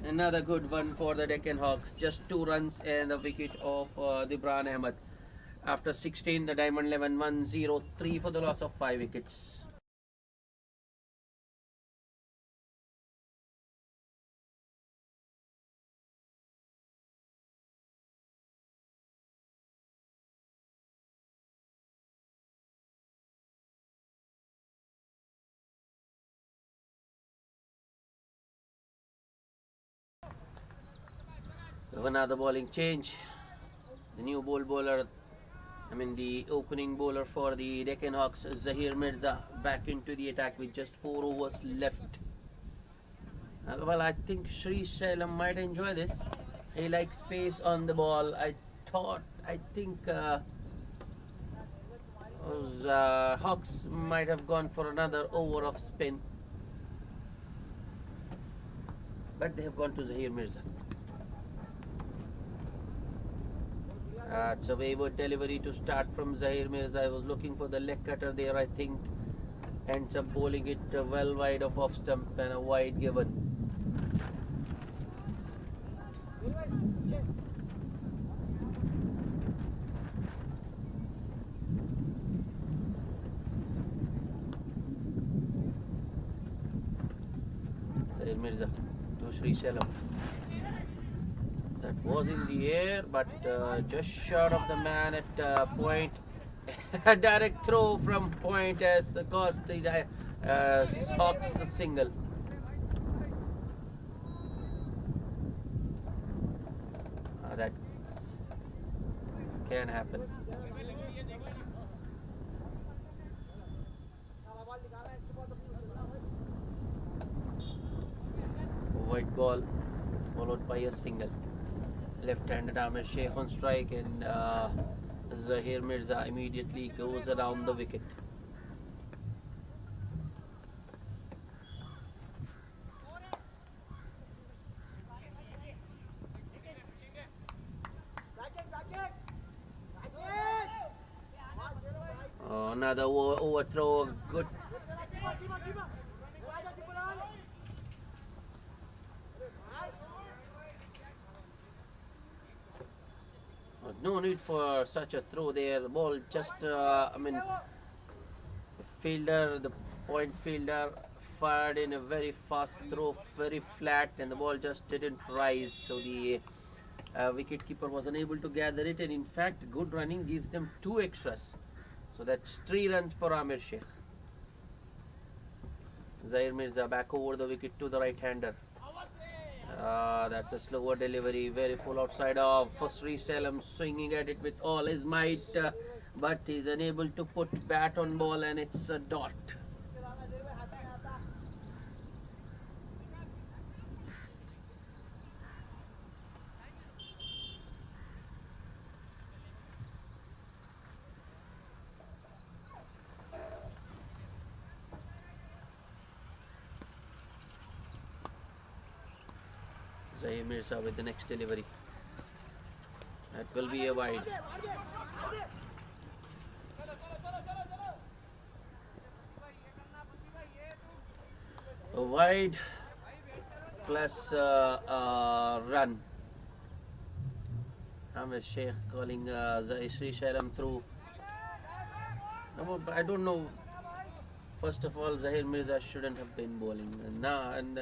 Another good one for the Deccan Hawks. Just 2 runs and the wicket of Zibran Ahmed. After 16, the Diamond 11 103 for the loss of 5 wickets. Another bowling change. The new bowler, the opening bowler for the Deccan Hawks, Zahir Mirza, back into the attack with just 4 overs left. Well, I think Sri Shailam might enjoy this. He likes space on the ball. I think those Hawks might have gone for another over of spin, but they have gone to Zahir Mirza. It's a wayward delivery to start from Zahir Mirza. I was looking for the leg cutter there. I think ends up bowling it well wide of off stump and a wide given. Zahir Mirza to Sri Shailam. That was in the air, but just short of the man at point. A direct throw from point has cost the Hawks a single. That can happen. White ball followed by a single. Left-handed Amir Sheikh on strike, and Zahir Mirza immediately goes around the wicket. Another overthrow, good. No need for such a throw there. The ball just, the point fielder fired in a very fast throw, very flat, and the ball just didn't rise. So the wicket keeper was unable to gather it, and in fact, good running gives them 2 extras. So that's 3 runs for Amir Sheikh. Zahir Mirza back over the wicket to the right-hander. That's a slower delivery, very full outside off. Sri Shailam swinging at it with all his might, but he's unable to put bat on ball, and it's a dot. Zahir Mirza with the next delivery. That will be a wide. A wide plus run. Amir Sheikh calling Sri Shailam through. I don't know. First of all, Zahir Mirza shouldn't have been bowling now, and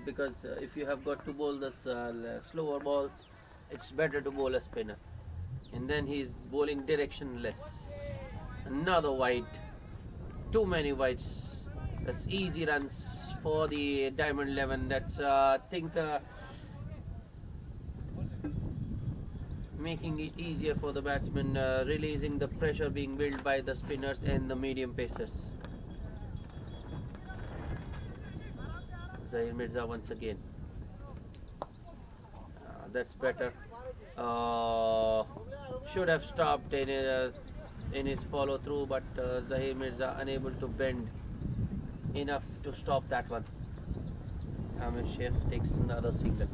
because if you have got to bowl this slower balls, it's better to bowl a spinner. And then he's bowling directionless. Another wide. Too many wides. That's easy runs for the Diamond 11. That's I think making it easier for the batsmen, releasing the pressure being built by the spinners and the medium pacers. Zahir Mirza once again. That's better. Should have stopped in his follow through, but Zahir Mirza unable to bend enough to stop that one. Amir Sheikh takes another single.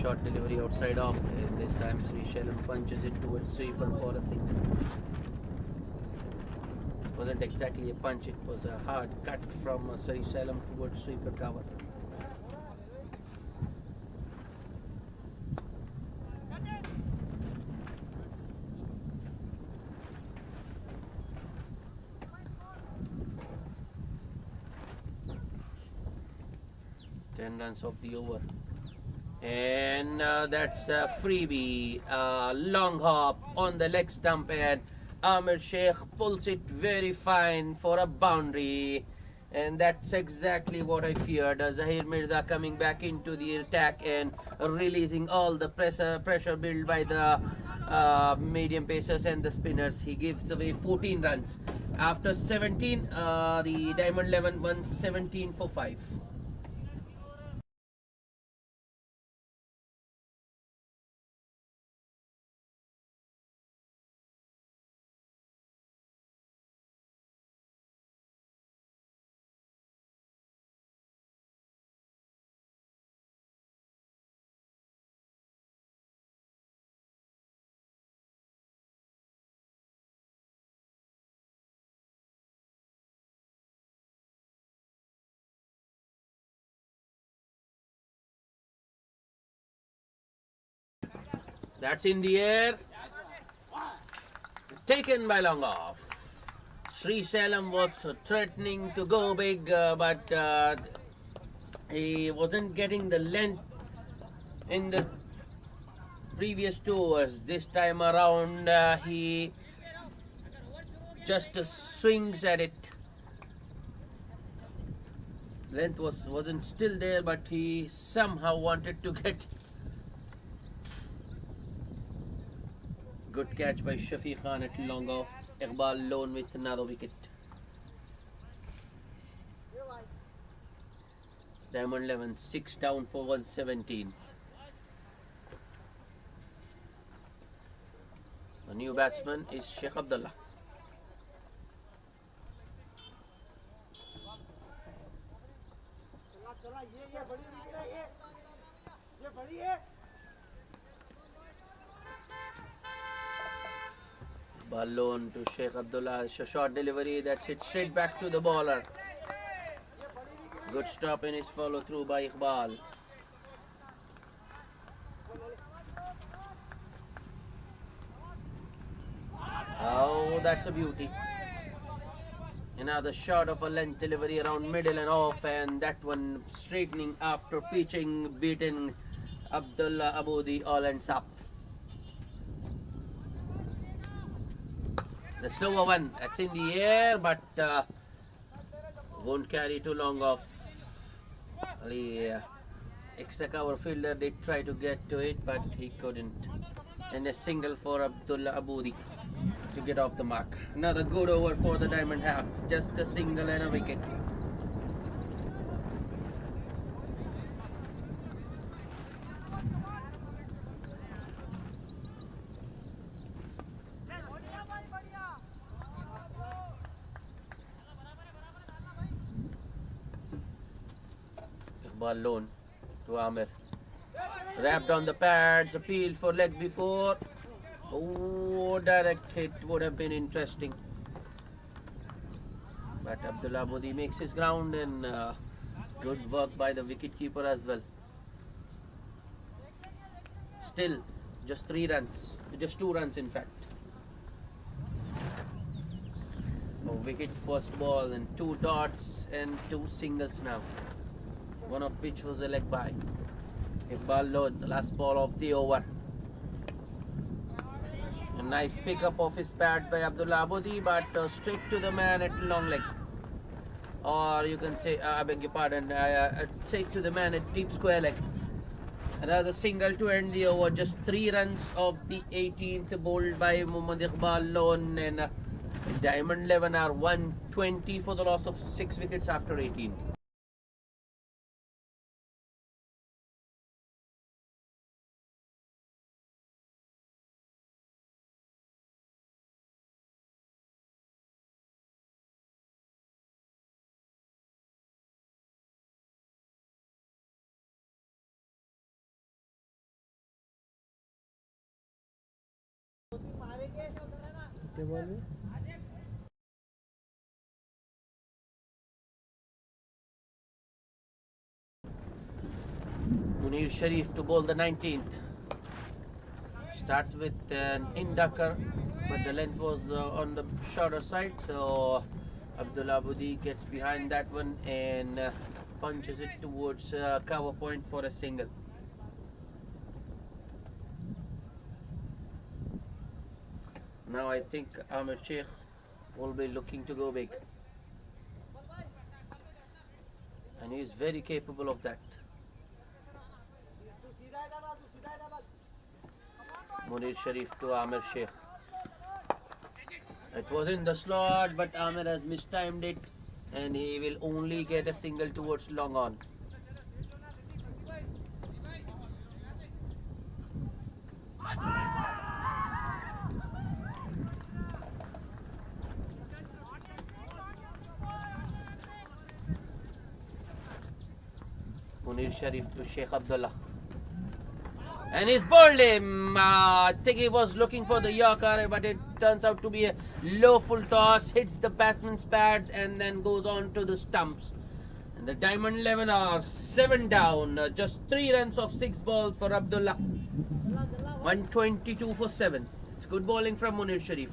Short delivery outside off, and this time Sri Shailam punches it towards sweeper for a single. It wasn't exactly a punch, it was a hard cut from Sri Shailam towards sweeper cover. 10 runs of the over. And that's a freebie. Long hop on the leg stump, and Amir Sheikh pulls it very fine for a boundary. And that's exactly what I feared. Zahir Mirza coming back into the attack and releasing all the pressure built by the medium pacers and the spinners. He gives away 14 runs. After 17, the Diamond 11 won 17 for 5. That's in the air. Taken by long off. Sri Salem was threatening to go big, but he wasn't getting the length in the previous 2 overs. This time around, he just swings at it. Length wasn't still there, but he somehow wanted to get it. Good catch by Shafiq Khan at long off. Iqbal Lone with another wicket. Diamond 11, 6 down for 117. The new batsman is Sheikh Abdullah. Ballon to Sheikh Abdullah. Short delivery that's hit straight back to the bowler. Good stop in his follow through by Iqbal. Oh, that's a beauty. Another shot of a length delivery around middle and off, and that one straightening after pitching, beating Abdullah Aboudi all ends up. The slower one, that's in the air, but won't carry too long off. The extra cover fielder did try to get to it, but he couldn't. And a single for Abdullah Aboudi to get off the mark. Another good over for the Diamond Hawks, just a single and a wicket. Ball lone to Amir. Wrapped on the pads, appealed for leg before. Oh, direct hit would have been interesting. But Abdullah Aboudi makes his ground, and good work by the wicketkeeper as well. Still, just 3 runs. Just 2 runs in fact. A wicket first ball and 2 dots and 2 singles now. One of which was a leg by Iqbal Lone, the last ball of the over. A nice pickup of his pad by Abdullah Aboudi, but straight to the man at long leg. Or you can say, I beg your pardon, straight to the man at deep square leg. Another single to end the over. Just 3 runs of the 18th bowled by Muhammad Iqbal Lone, and Diamond 11 are 120 for the loss of 6 wickets after 18. Munir Sharif to bowl the 19th. Starts with an inducker, but the length was on the shorter side, so Abdullah Aboudi gets behind that one and punches it towards cover point for a single. Now I think Amir Sheikh will be looking to go big, and he is very capable of that. Munir Sharif to Amir Sheikh. It was in the slot, but Amir has mistimed it, and he will only get a single towards long on. Munir Sharif to Sheikh Abdullah. And he's bowled him. I think he was looking for the Yorker, but it turns out to be a low full toss, hits the batsman's pads, and then goes on to the stumps. And the Diamond 11 are 7 down. Just 3 runs off 6 balls for Abdullah. 122 for 7. It's good bowling from Munir Sharif.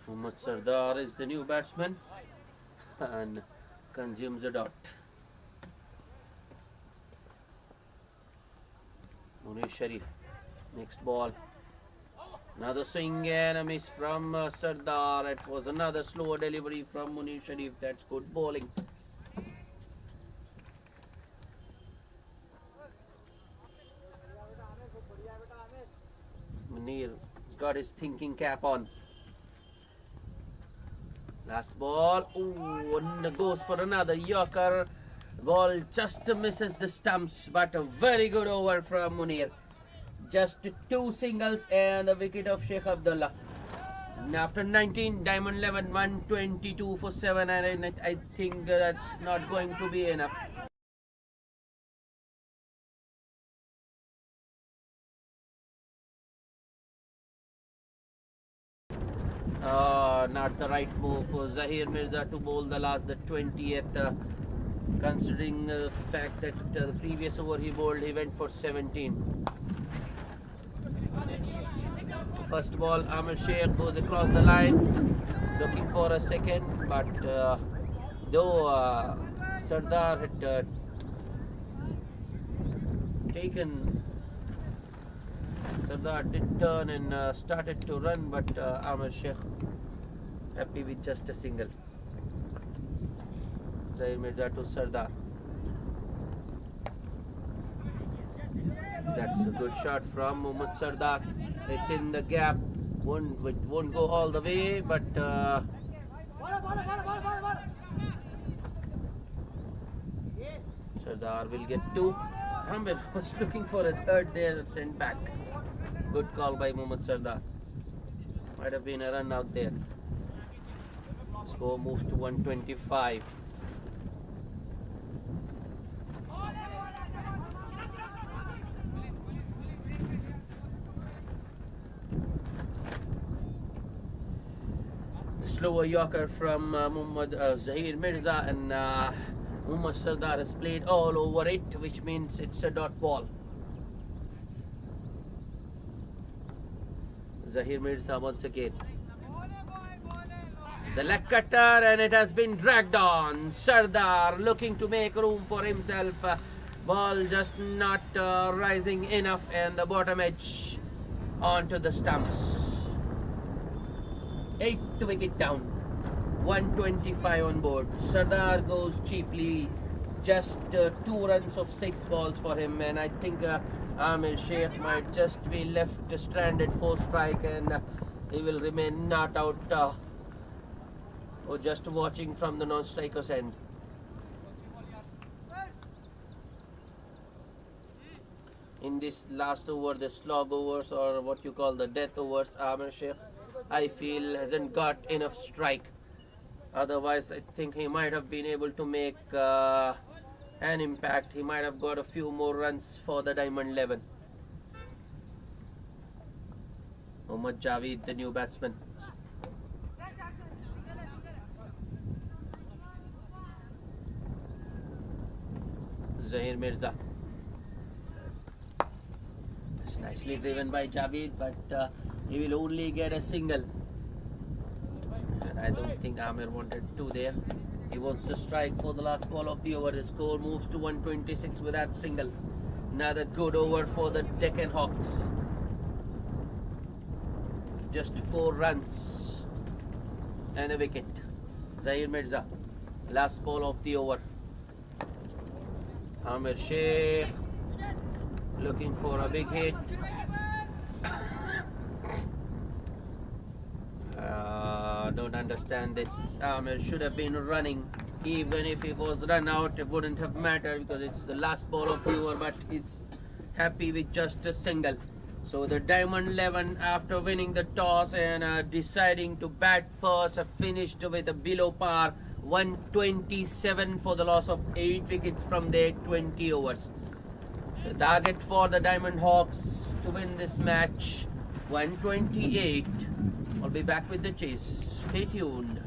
Muhammad Sardar is the new batsman and consumes a dot. Munir Sharif, next ball. Another swing and a miss from Sardar. It was another slower delivery from Munir Sharif. That's good bowling. Munir's got his thinking cap on. Last ball. Ooh, and goes for another Yorker. Ball just misses the stumps, but a very good over from Munir. Just 2 singles and the wicket of Sheikh Abdullah. And after 19, Diamond 11, 122 for 7, and I think that's not going to be enough. Not the right move for Zahir Mirza to bowl the 20th, considering the fact that the previous over he went for 17. First ball, Amir Sheikh goes across the line, looking for a second, but though Sardar had Sardar did turn and started to run, but Amir Sheikh happy with just a single. Zahir Mirza to Sardar. That's a good shot from Muhammad Sardar. It's in the gap. Won't go all the way, but Sardar will get 2. Amir was looking for a third there, sent back. Good call by Muhammad Sardar. Might have been a run out there. Score moves to 125. Slower Yorker from Zahir Mirza, and Muhammad Sardar has played all over it, which means it's a dot ball. Zahir Mirza once again. The leg cutter, and it has been dragged on. Sardar looking to make room for himself. Ball just not rising enough, and the bottom edge onto the stumps. 8th wicket down. 125 on board. Sardar goes cheaply just 2 runs of 6 balls for him, and I think Amir Sheikh might just be left stranded for strike, and he will remain not out or just watching from the non-striker's end. In this last over, the slog overs, or what you call the death overs, Amir Sheikh, I feel hasn't got enough strike. Otherwise, I think he might have been able to make an impact. He might have got a few more runs for the Diamond 11. Mohammad Javeed, the new batsman. Zahir Mirza. It's nicely driven by Javeed, but he will only get a single. And I don't think Amir wanted two there. He wants to strike for the last ball of the over. The score moves to 126 with that single. Another good over for the Deccan Hawks. Just 4 runs and a wicket. Zahir Mirza, last ball of the over. Amir Sheikh looking for a big hit. Don't understand this. Amir should have been running. Even if he was run out, it wouldn't have mattered because it's the last ball of the over, but he's happy with just a single. So the Diamond 11, after winning the toss and deciding to bat first, have finished with a below par 127 for the loss of 8 wickets from their 20 overs. The target for the Diamond Hawks to win this match, 128. I'll be back with the chase. Stay tuned.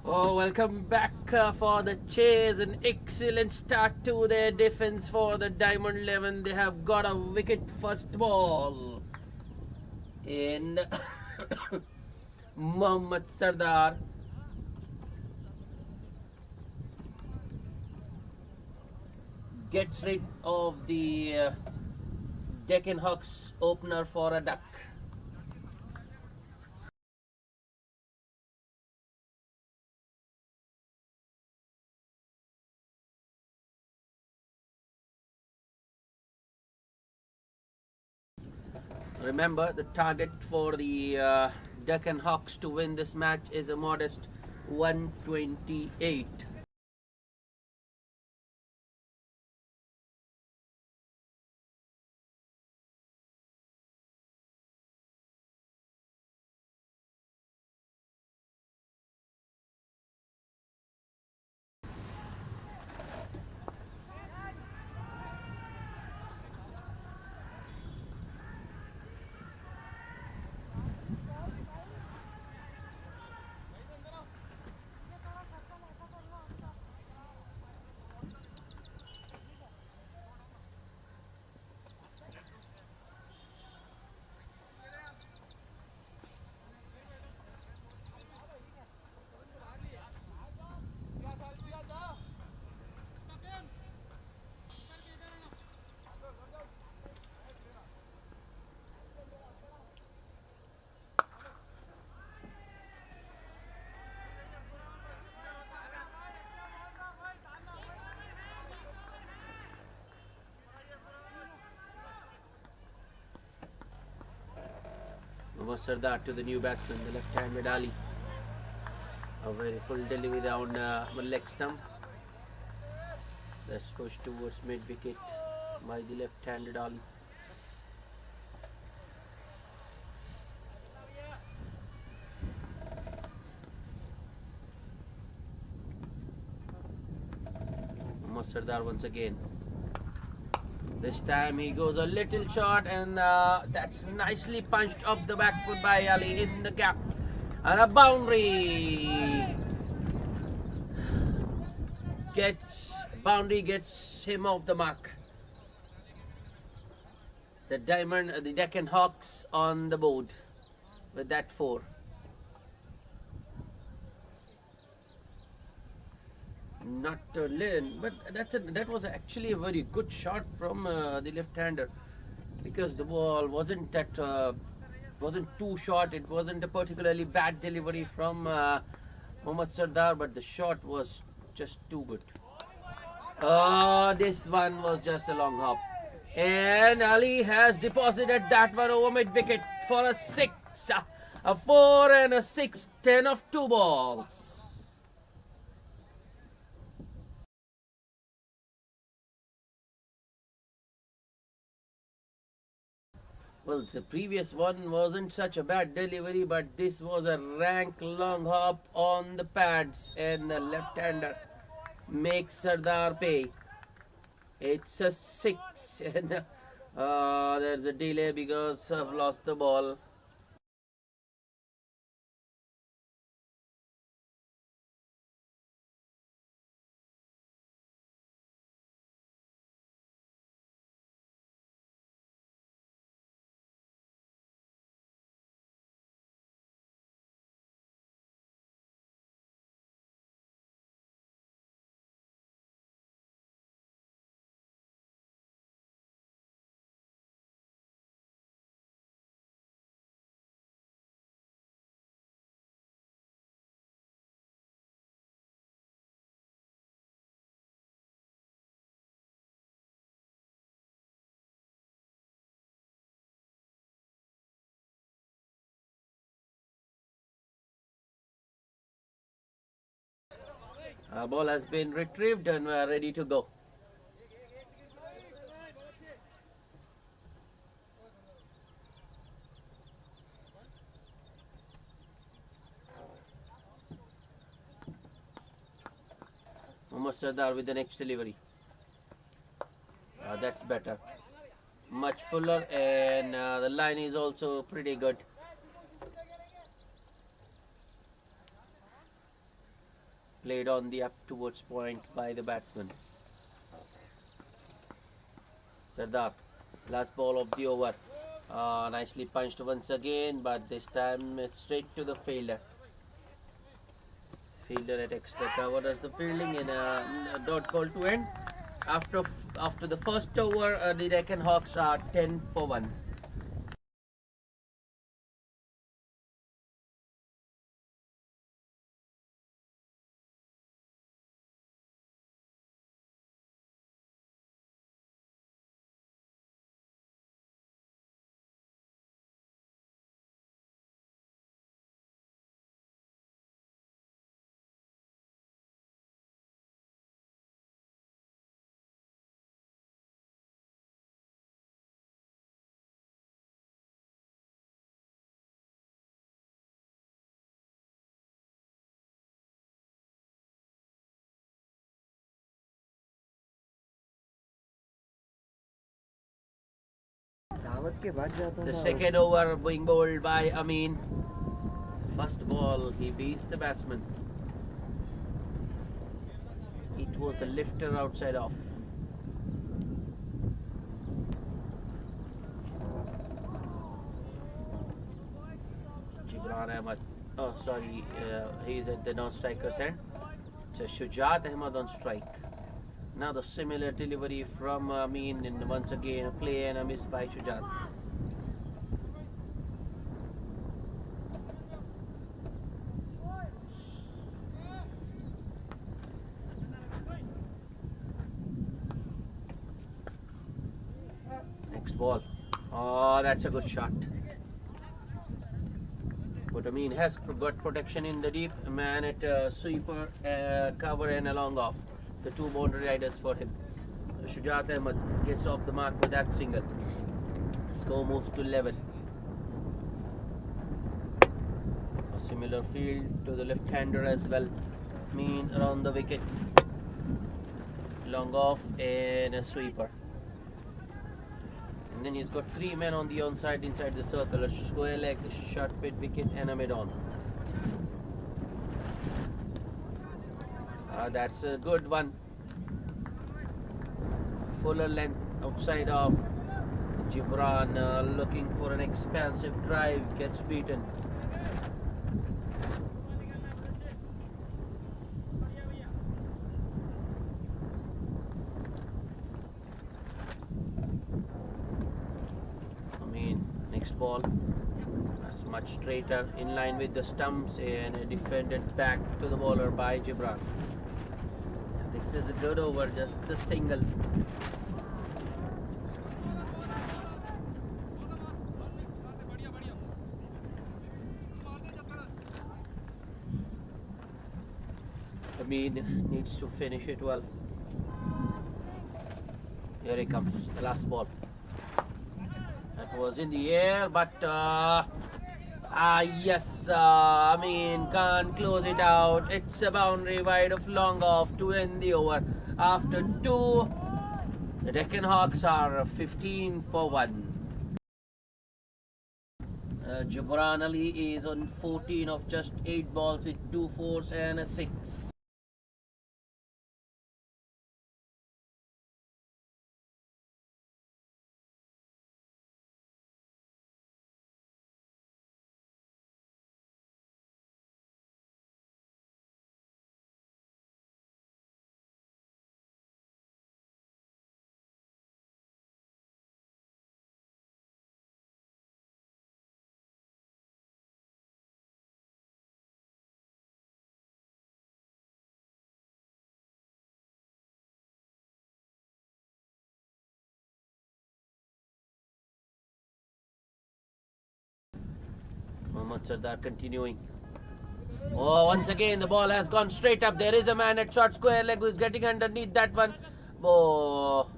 Oh, welcome back for the chase. An excellent start to their defense for the Diamond 11. They have got a wicket first ball. And Mohammad Sardar gets rid of the Deccan Hawks opener for a duck. Remember, the target for the Deccan Hawks to win this match is a modest 128. Mohammad Sardar to the new batsman, the left-handed Ali. A very full delivery down leg stump. That's pushed towards mid-wicket by the left-handed Ali. Mohammad Sardar once again. This time he goes a little short, and that's nicely punched up the back foot by Ali in the gap. And a boundary gets him off the mark. The Deccan Hawks on the board with that 4. Not Lynn, but that was actually a very good shot from the left-hander, because the ball wasn't too short. It wasn't a particularly bad delivery from Mohammad Sardar, but the shot was just too good. Oh, this one was just a long hop, and Ali has deposited that one over mid-wicket for a 6, a 4 and a 6, 10 of 2 balls. Well, the previous one wasn't such a bad delivery, but this was a rank long hop on the pads, and the left-hander makes Sardar pay. It's a 6, and there's a delay because I've lost the ball. Ball has been retrieved, and we are ready to go. Mohammad Sardar with the next delivery. That's better. Much fuller, and the line is also pretty good. played on the up towards point by the batsman. Sardar, last ball of the over. Nicely punched once again, but this time it's straight to the fielder. Fielder at extra cover does the fielding, and a dot call to end. After the first over, the Deccan Hawks are 10 for 1. The second over being bowled by Amin. First ball, he beats the batsman. It was the lifter outside off. Gibran Ahmed. Oh, sorry, he's at the non-striker's end. It's Shujat Ahmed on strike. Now the similar delivery from Amin, and once again a play and a miss by Shujat. Next ball. Oh, that's a good shot. But Amin has got protection in the deep. A man at sweeper, cover and a long off. The two boundary riders for him. Shujat Ahmed gets off the mark with that single. Score moves to 11. A similar field to the left-hander as well. Amin around the wicket. Long off and a sweeper. And then he's got 3 men on the onside inside the circle. A square leg, a short mid wicket and a mid-on. That's a good one. Fuller length outside of Gibran, looking for an expansive drive, gets beaten. Next ball, that's much straighter, in line with the stumps and defended back to the bowler by Gibran. This is a good over, just the single. Amin needs to finish it well. Here he comes, the last ball. That was in the air, but yes, Amin can't close it out. It's a boundary wide of long off to end the over. After 2, the Deccan Hawks are 15 for 1. Gibran Ali is on 14 of just 8 balls with 2 fours and a 6. Sardar continuing. Oh, once again the ball has gone straight up. There is a man at short square leg who is getting underneath that one. Oh,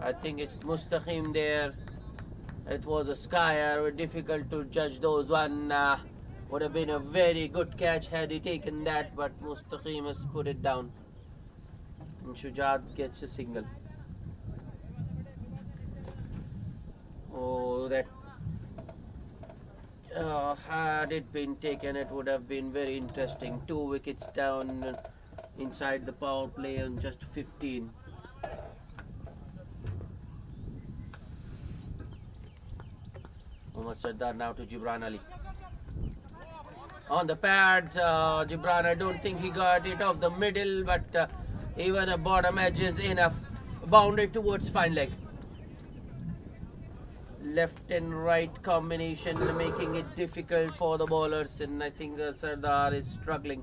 I think it's Mustaqim there. It was a skyer. Difficult to judge those one. Would have been a very good catch had he taken that, but Mustaqim has put it down. And Shujat gets a single. Oh, that had it been taken, it would have been very interesting. 2 wickets down inside the power play on just 15. Muhammad Sardar now to Gibran Ali. On the pads, Gibran, I don't think he got it off the middle, but even a bottom edge is enough. Boundary towards fine leg. Left and right combination making it difficult for the bowlers, and I think Sardar is struggling,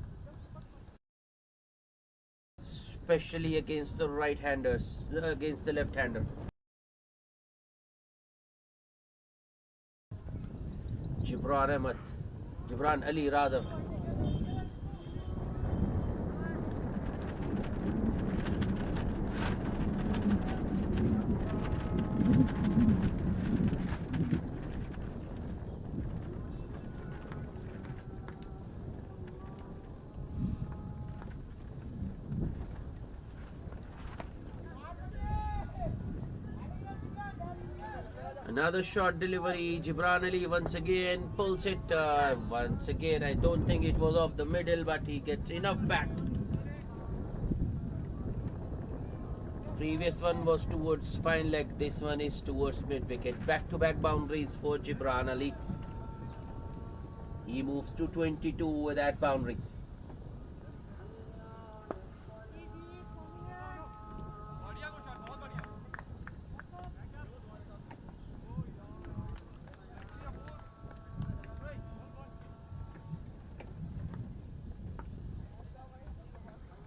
especially against the right-handers, against the left-hander. Gibran Ali rather. Another short delivery. Gibran Ali once again pulls it. Once again, I don't think it was off the middle, but he gets enough back. Previous one was towards fine leg. This one is towards mid wicket. Back-to-back boundaries for Gibran Ali. He moves to 22 with that boundary.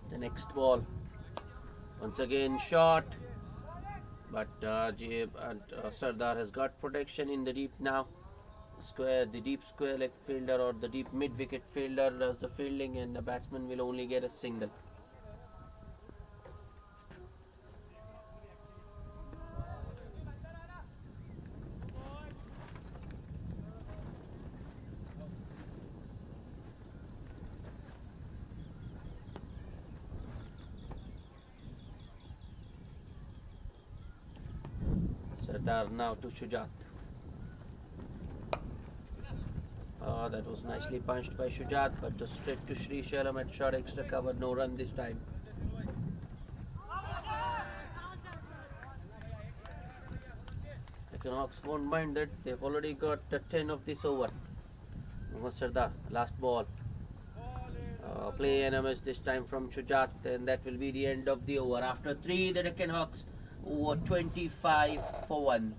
The next ball, once again short, but Sardar has got protection in the deep now. The deep square leg fielder or the deep mid wicket fielder does the fielding, and the batsman will only get a single. Sardar now to Shujat. That was nicely punched by Shujat, but straight to Sri Shalam at short extra cover, no run this time. Deccan Hawks won't mind that, they've already got 10 of this over. Muhammad Sardar, last ball. Play enemies this time from Shujat, and that will be the end of the over. After 3, the Deccan Hawks over 25 for 1.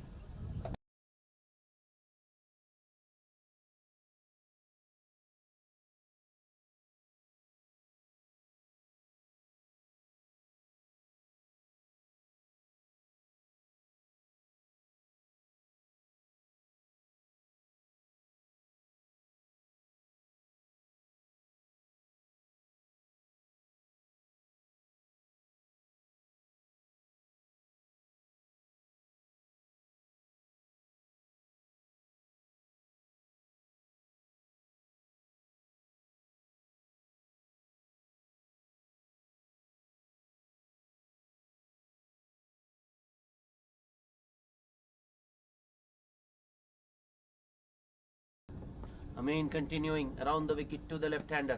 Amin continuing around the wicket to the left-hander.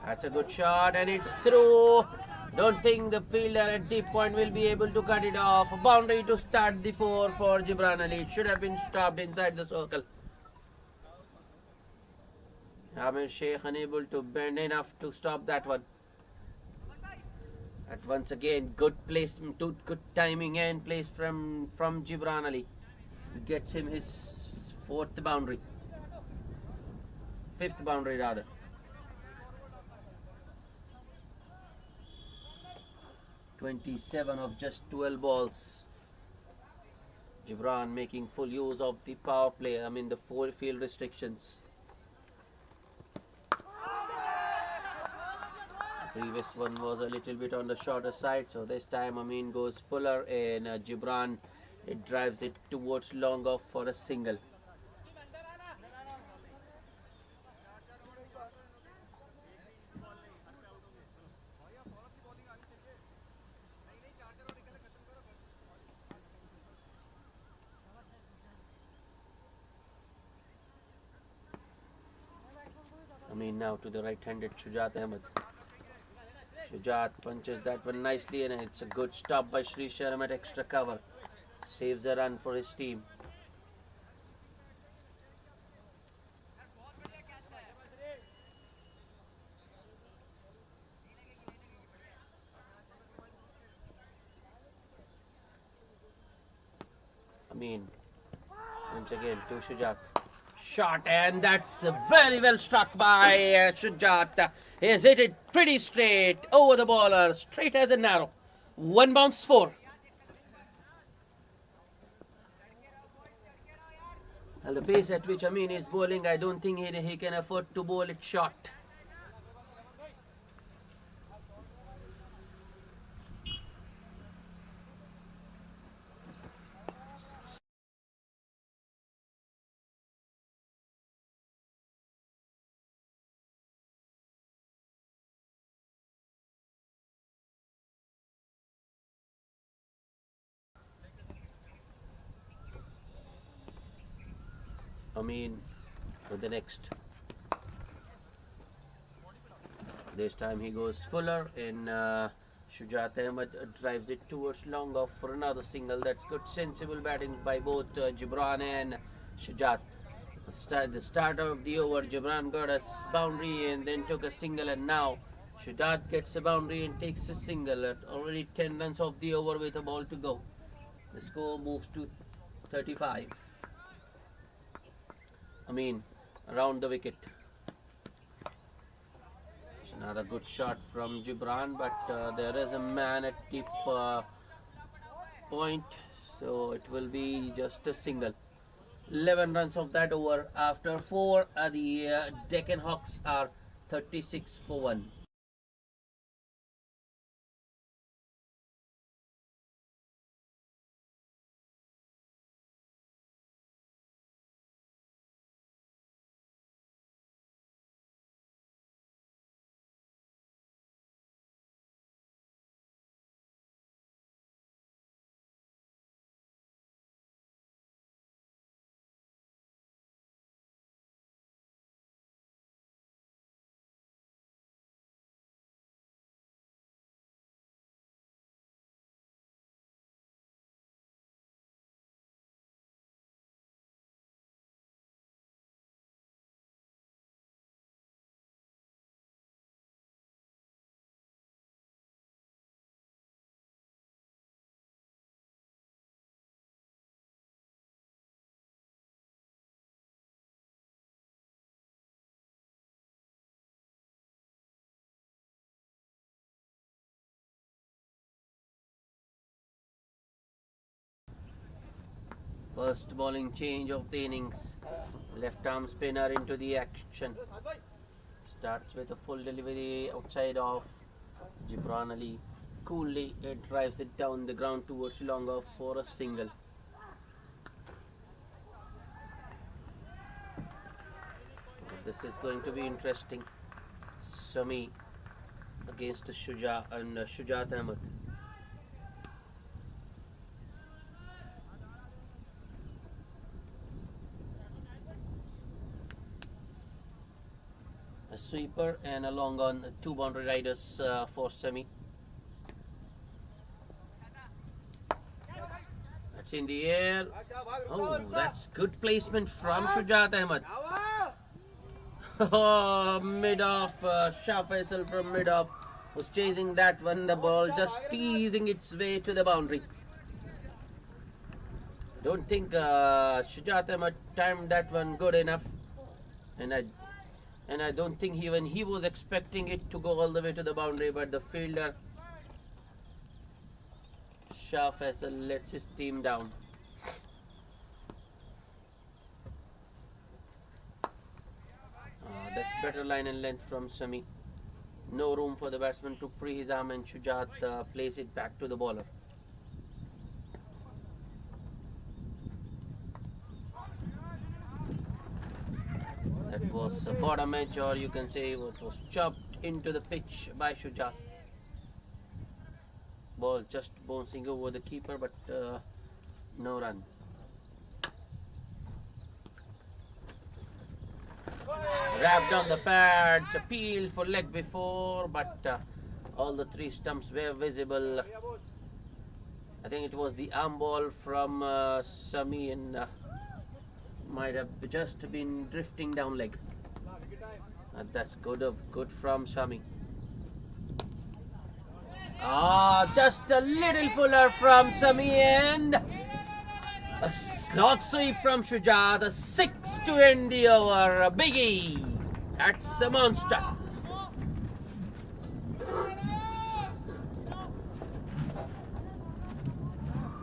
That's a good shot, and it's through. Don't think the fielder at deep point will be able to cut it off. A boundary to start the 4 for Gibran Ali. It should have been stopped inside the circle. Amir Sheikh unable to bend enough to stop that one. And once again, good placement, good timing and place from Gibran Ali. Gets him his 4th boundary. 5th boundary rather. (27 of just 12 balls). Gibran making full use of the power play, the 4 field restrictions. The previous one was a little bit on the shorter side, so this time Amin goes fuller, and Gibran, it drives it towards long off for a single. Now to the right-handed Shujat Ahmed. Shujat punches that one nicely, and it's a good stop by Sri Sharma at extra cover. Saves a run for his team. Once again to Shujat. Shot, and that's very well struck by Shujat. He has hit it pretty straight over the bowler, straight as an arrow. One bounce, 4. And the pace at which Amin is bowling, I don't think he can afford to bowl it short. Amin with the next. This time he goes fuller, and Shujat Ahmed drives it towards long off for another single. That's good, sensible batting by both Gibran and Shujat. The start of the over, Gibran got a boundary and then took a single, and now Shujat gets a boundary and takes a single at already 10 runs of the over with a ball to go. The score moves to 35. Around the wicket. It's another good shot from Gibran, but there is a man at tip point, so it will be just a single. 11 runs of that over. After 4, the Deccan Hawks are 36 for 1. First bowling change of the innings. Left arm spinner into the action. Starts with a full delivery outside of Gibran Ali. Coolly it drives it down the ground towards long off for a single. This is going to be interesting. Sami against Shujat Ahmed. A sweeper and a long on, 2 boundary riders for Sami. That's in the air. Oh, that's good placement from Shujat Ahmed. Oh, mid-off, Shah Faisal from mid-off was chasing that one. The ball just teasing its way to the boundary. Don't think Shujat Ahmed timed that one good enough, and I don't think even he was expecting it to go all the way to the boundary, but the fielder Shah Faisal lets his team down. That's better line and length from Sami. No room for the batsman to free his arm, and Shujat plays it back to the bowler. That was a bottom edge, or you can say it was chopped into the pitch by Shujat. Ball just bouncing over the keeper, but no run. Wrapped on the pads, appealed for leg before, but all the three stumps were visible. I think it was the arm ball from Sami, and might have just been drifting down leg. That's good from Sami. Just a little fuller from Sami, and a slog sweep from Shuja, the 6 to end the over. A biggie. That's a monster.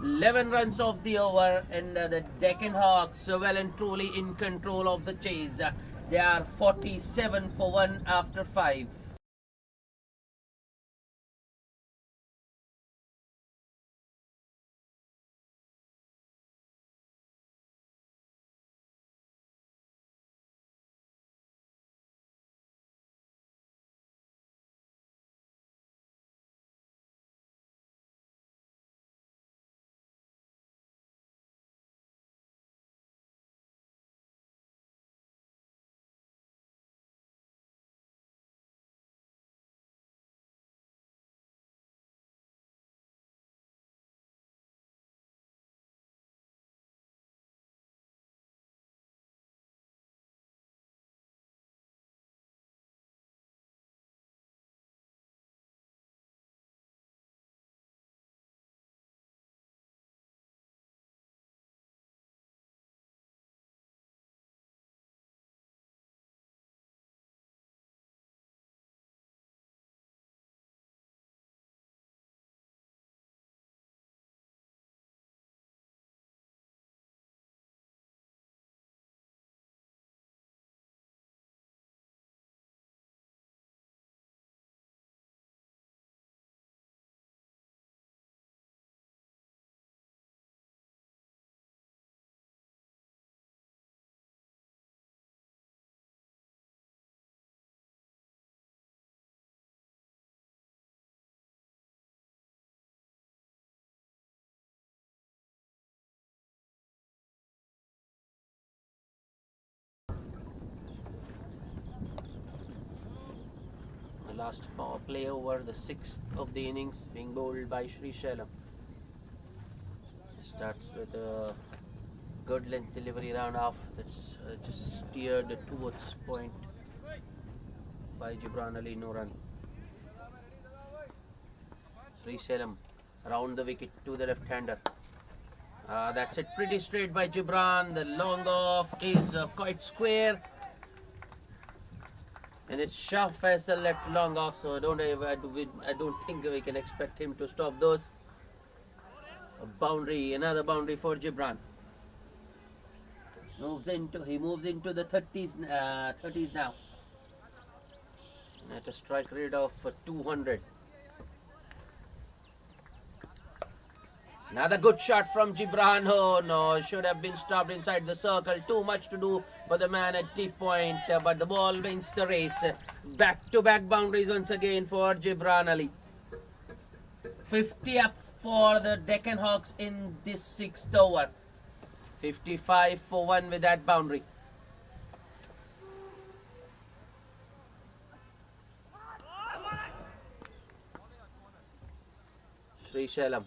"11 runs off the over, and the Deccan Hawks well and truly in control of the chase. They are 47 for 1 after 5. Last power play over, the 6th of the innings, being bowled by Srisailam. Starts with a good length delivery round off that's just steered towards point by Gibran Ali, no run. Srisailam around the wicket to the left-hander. That's it, pretty straight by Gibran. The long off is quite square, and it's sharp as a left long off, so I don't think we can expect him to stop those. A boundary, another boundary for Gibran. He moves into the 30s now. At a strike rate of 200. Another good shot from Gibran. Oh no, should have been stopped inside the circle. Too much to do for the man at deep point, but the ball wins the race. Back-to-back boundaries once again for Gibran Ali. 50 up for the Deccan Hawks in this 6th over. 55 for 1 with that boundary. Srisailam.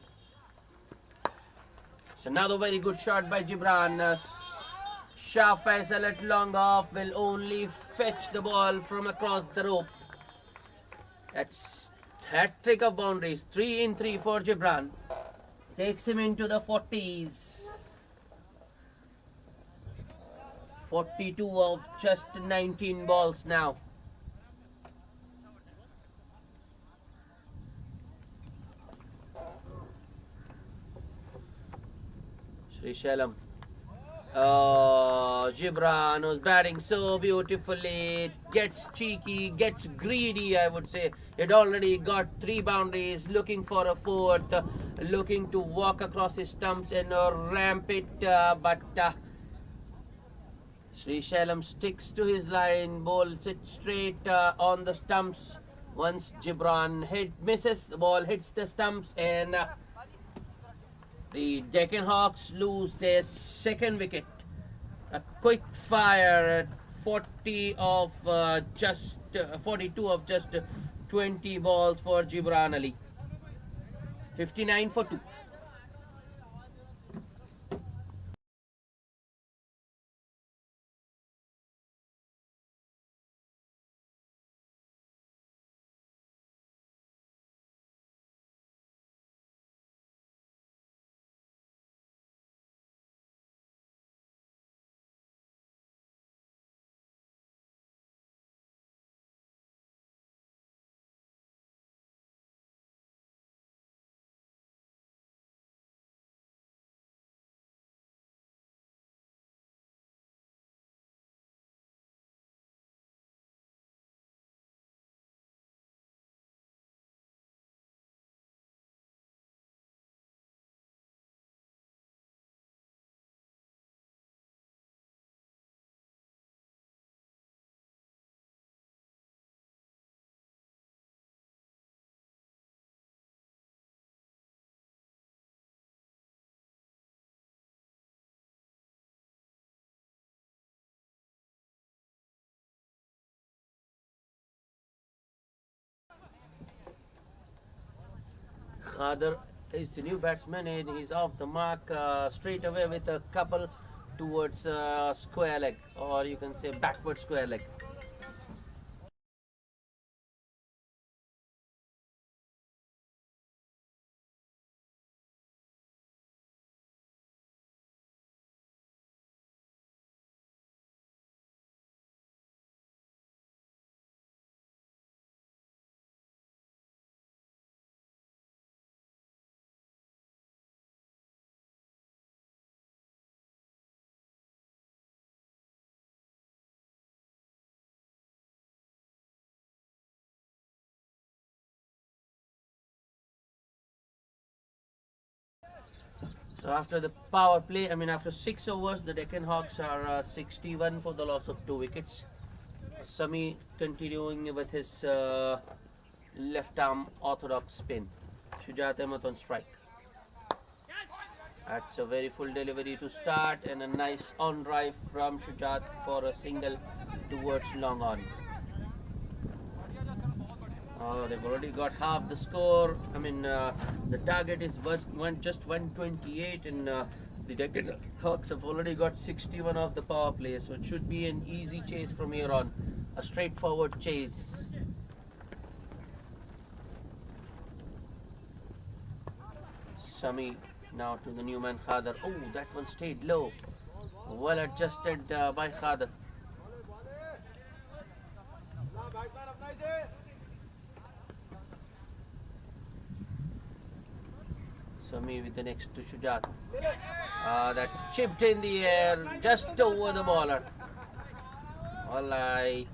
It's another very good shot by Gibran. Sharp as a let long off, will only fetch the ball from across the rope. That's hat-trick of boundaries. 3 in 3 for Gibran. Takes him into the 40s. 42 of just 19 balls now. Srisailam. Gibran was batting so beautifully. Gets cheeky, gets greedy, I would say. He'd already got 3 boundaries, looking for a 4th, looking to walk across his stumps and ramp it, but Srisailam sticks to his line, bowls it straight on the stumps. Once Gibran misses, the ball hits the stumps, and the Deccan Hawks lose their 2nd wicket. A quick fire 40 of just 42 of just 20 balls for Gibran Ali. 59 for 2. Khader is the new batsman and he's off the mark straight away with a couple towards square leg, or you can say backward square leg. So after the power play, after 6 overs, the Deccan Hawks are 61 for the loss of 2 wickets. Sami continuing with his left arm orthodox spin. Shujat Ahmed on strike. That's a very full delivery to start and a nice on drive from Shujat for a single towards long on. They've already got half the score. The target is just 128, and the Deccan Hawks have already got 61 off the power play, so it should be an easy chase from here on. A straightforward chase. Sami now to the new man Khader. Oh, that one stayed low. Well adjusted by Khader. Sami with the next to Shujat. That's chipped in the air, just over the bowler. Well, I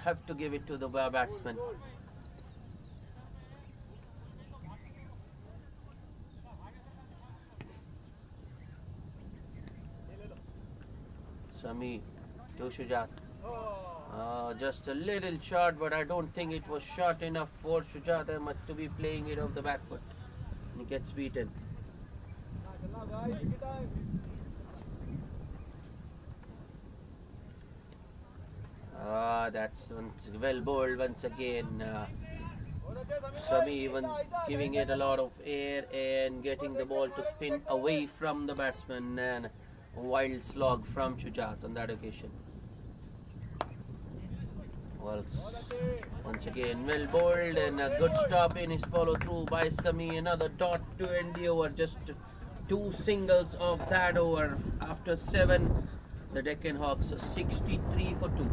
have to give it to the batsman. Sami to Shujat. Just a little short, but I don't think it was short enough for Shujat Ahmed to be playing it off the back foot. He gets beaten. That's well bowled once again. Sami even giving it a lot of air and getting the ball to spin away from the batsman, and a wild slog from Shujat on that occasion. Well, once again, well bowled and a good stop in his follow through by Sami. Another dot to end the over. Just 2 singles of that over. After 7, the Deccan Hawks 63 for 2.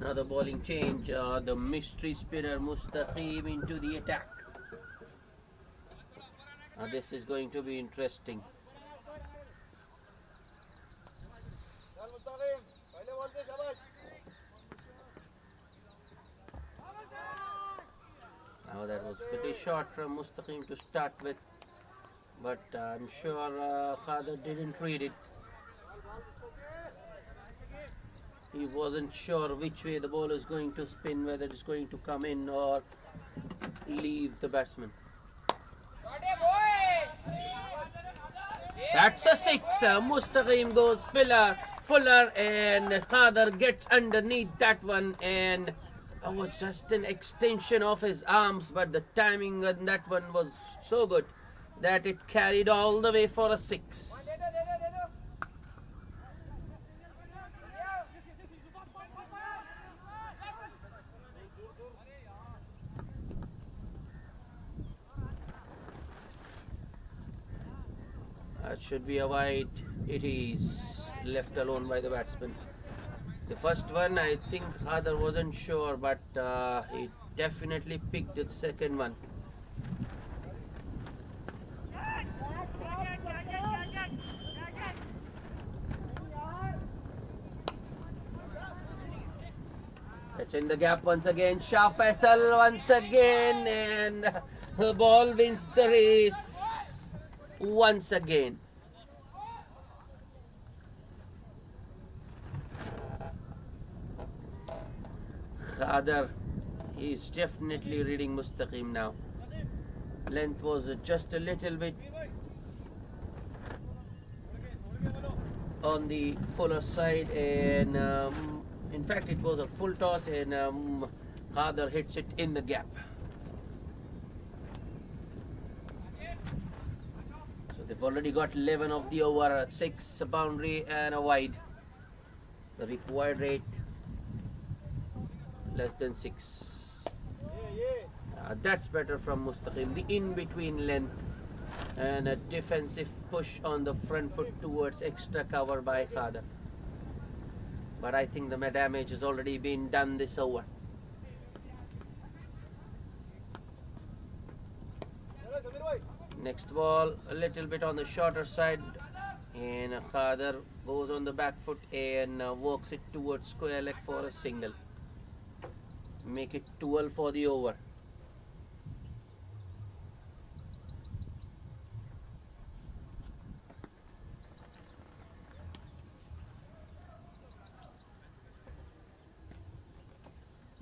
Another bowling change. The mystery spinner Mustaqim into the attack. This is going to be interesting. Now that was pretty short from Mustaqim to start with, but I'm sure Khader didn't read it. He wasn't sure which way the ball is going to spin, whether it's going to come in or leave the batsman. That's a six. Mustaqim goes fuller, and Khader gets underneath that one, and it was just an extension of his arms, but the timing on that one was so good that it carried all the way for a six. That should be a wide. It is left alone by the batsman. The first one, I think Khader wasn't sure, but he definitely picked the second one. It's in the gap once again. Shah Faisal once again, and the ball wins the race once again. Khader is definitely reading Mustaqim now. Length was just a little bit on the fuller side, and in fact it was a full toss, and Khader hits it in the gap. So they've already got 11 of the over, 6 a boundary and a wide. The required rate less than 6. That's better from Mustaqim. The in-between length and a defensive push on the front foot towards extra cover by Khader. But I think the damage has already been done this over. Next ball, a little bit on the shorter side, and Khader goes on the back foot and works it towards square leg for a single. Make it 12 for the over.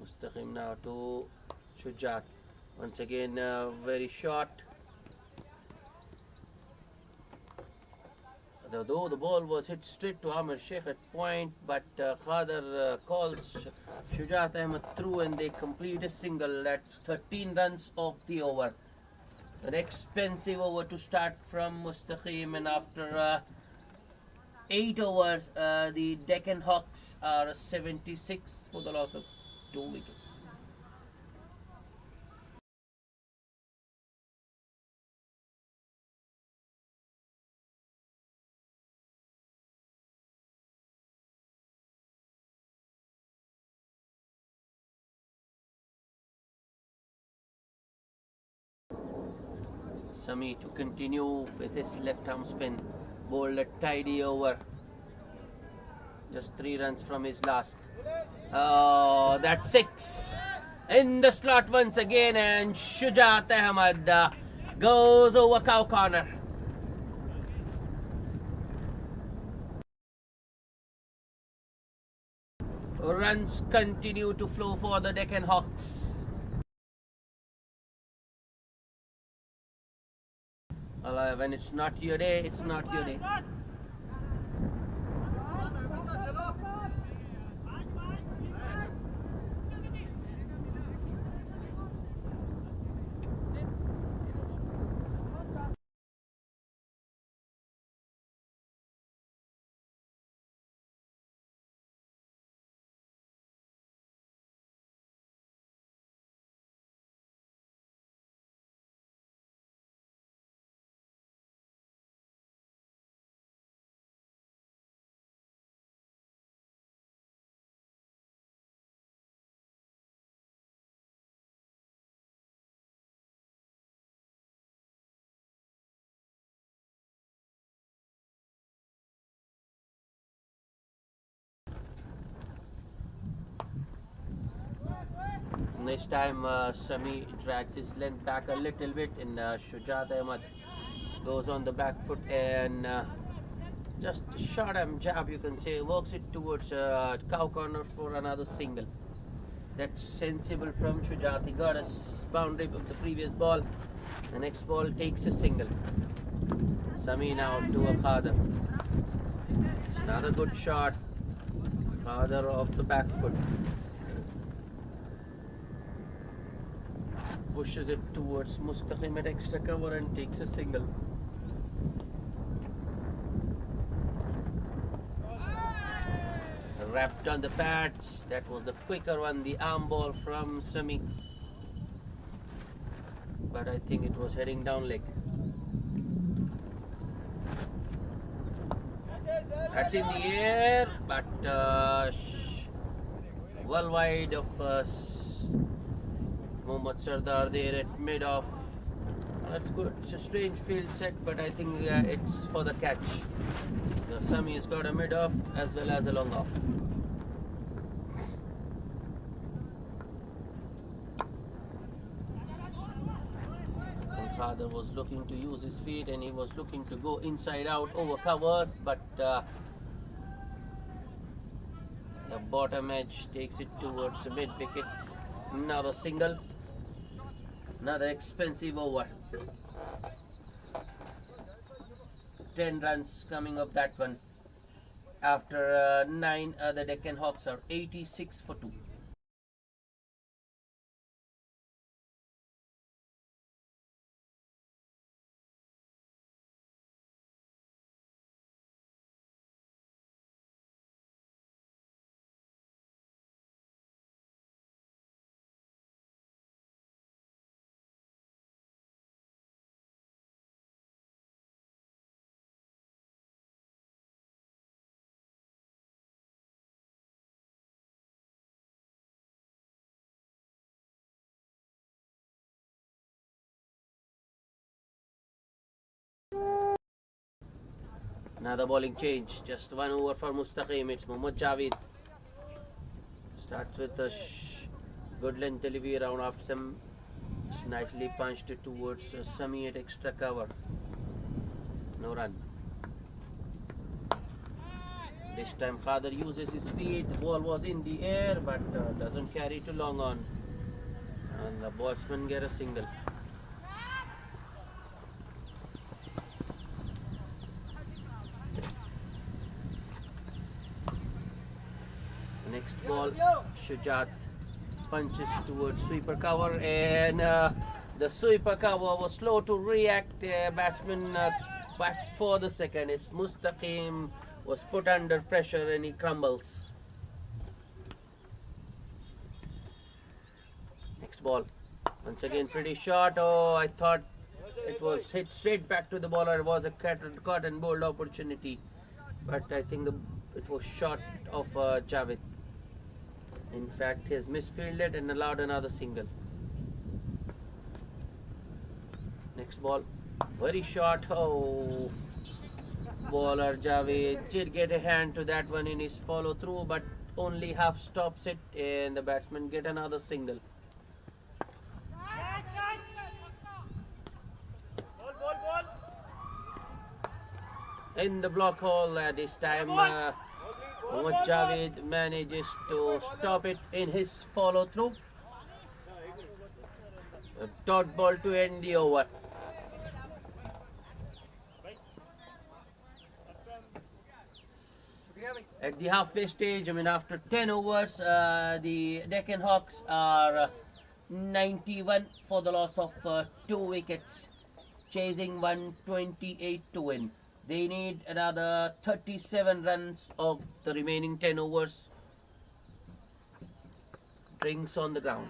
Mustaqim now to Shujat. Once again, very short. Though the ball was hit straight to Amir Sheikh at point, but Khader calls Shujat Ahmed through, and they complete a single. That's 13 runs of the over. An expensive over to start from Mustaqim, and after 8 overs, the Deccan Hawks are 76 for the loss of 2 wickets. Sami to continue with his left arm spin, bowled a tidy over. Just 3 runs from his last. Oh, that's 6 in the slot once again, and Shujat Ahmed goes over cow corner. Runs continue to flow for the Deccan Hawks. Well, when it's not your day, it's not your day. This time Sami drags his length back a little bit, and Shujat Ahmad goes on the back foot and just a short arm jab, you can say, works it towards cow corner for another single. That's sensible from Shujat. He got a boundary of the previous ball. The next ball takes a single. Sami now to a Khader. Another good shot. Khader off the back foot. Pushes it towards Mustaqim at extra cover and takes a single. Wrapped on the pads. That was the quicker one, the arm ball from Sami. But I think it was heading down leg. That's in the air, but well wide of Mohammad Sardar there at mid-off. That's good. It's a strange field set, but I think it's for the catch. So Sami has got a mid-off as well as a long-off. Khader was looking to use his feet and he was looking to go inside out over covers, but the bottom edge takes it towards the mid wicket. Another single, another expensive over. 10 runs coming up that one. After 9, the Deccan Hawks are 86 for 2. Another bowling change, just one over for Mustaqim. It's Mohammad Javed. Starts with a good length delivery around after some nicely punched it towards Sami at extra cover. No run. This time Khader uses his feet. The ball was in the air but doesn't carry too long on. And the batsman get a single. Next ball, Shujat punches towards sweeper cover, and the sweeper cover was slow to react. Batsman back for the second. It's Mustaqim was put under pressure and he crumbles. Next ball, once again pretty short. Oh, I thought it was hit straight back to the bowler. It was a caught and bowled opportunity, but I think it was short of Javed. In fact, he has misfielded and allowed another single. Next ball, very short. Oh, bowler Javed did get a hand to that one in his follow through, but only half stops it, and the batsman get another single. In the block hole this time. Mohammad Javed manages to stop it in his follow through. A dot ball to end the over. At the halfway stage, after 10 overs, the Deccan Hawks are 91 for the loss of 2 wickets, chasing 128 to win. They need another 37 runs of the remaining 10 overs. Drinks on the ground.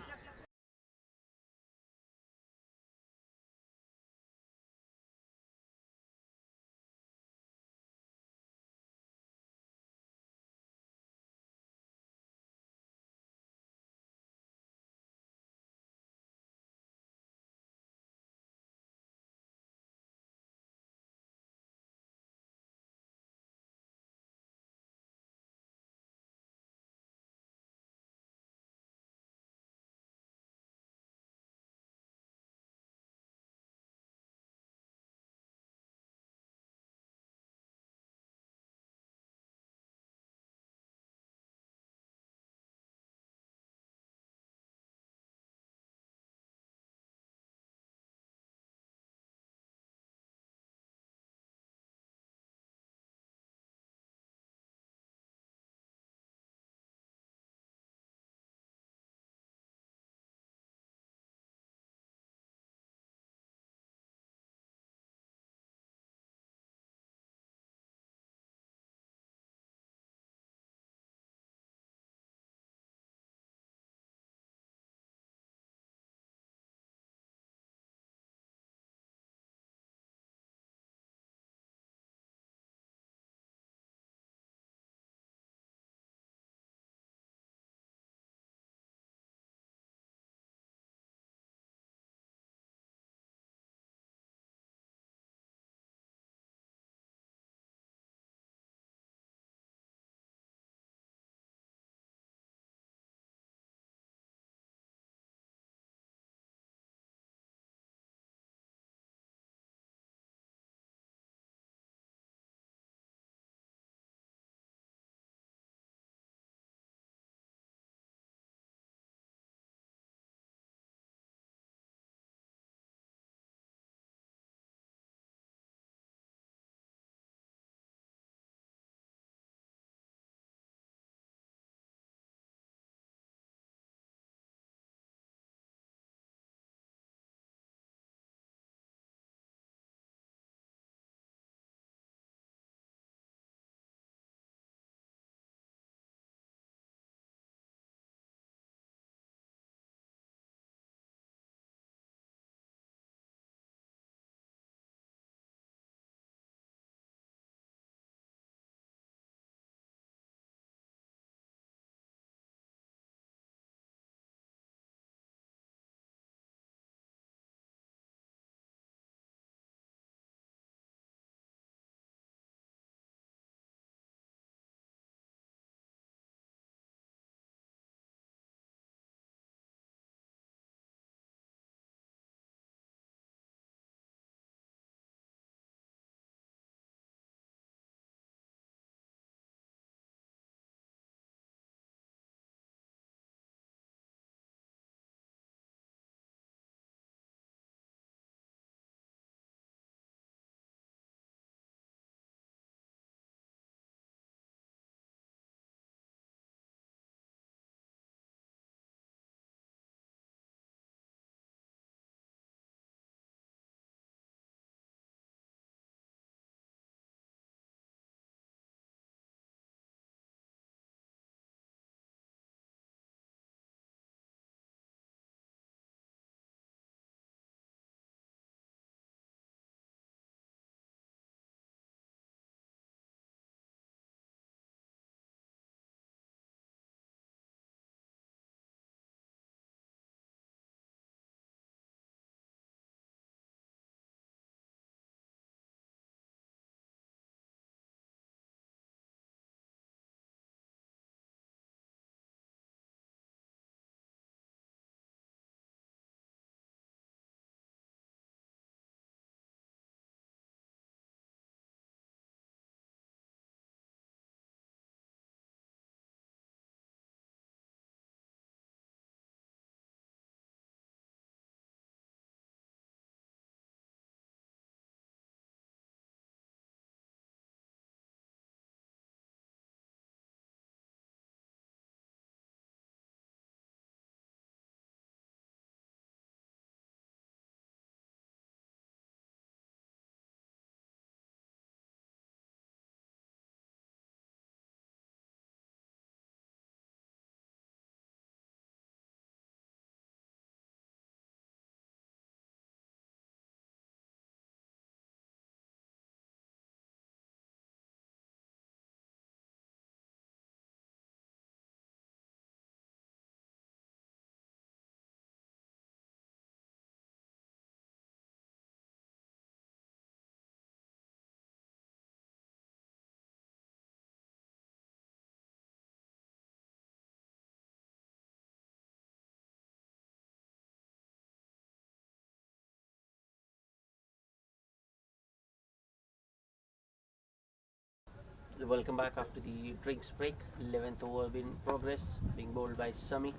welcome back after the drinks break. 11th over in progress, being bowled by Sami.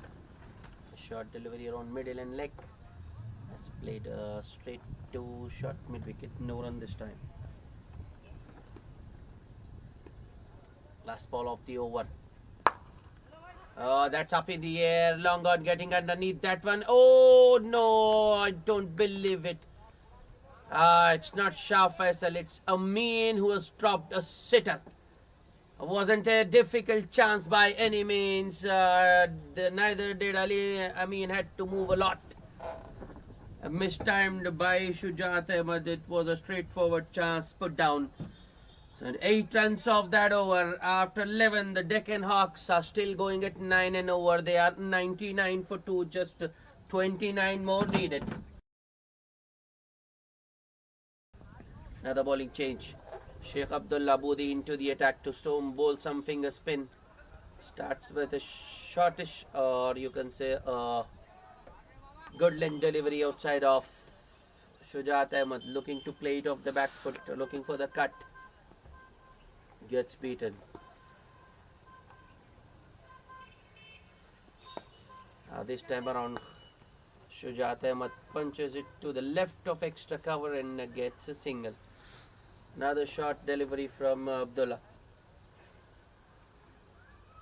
A short delivery around middle and leg. Has played straight to short mid wicket, no run this time. Last ball of the over. Oh, that's up in the air. Long on getting underneath that one. Oh no, I don't believe it. It's not Shah Faisal, it's Amin who has dropped a sitter. Wasn't a difficult chance by any means. Neither did Ali. Amin had to move a lot. Mistimed by Shujat Ahmed. It was a straightforward chance put down. So 8 runs off that over. After 11, the Deccan Hawks are still going at 9 and over. They are 99 for 2. Just 29 more needed. Another bowling change. Sheikh Abdullah Budi into the attack to storm bowl some finger spin. Starts with a shortish, or you can say a good length delivery outside of Shujat Ahmed, looking to play it off the back foot, looking for the cut. Gets beaten. This time around, Shujat Ahmed punches it to the left of extra cover and gets a single. Another short delivery from Abdullah.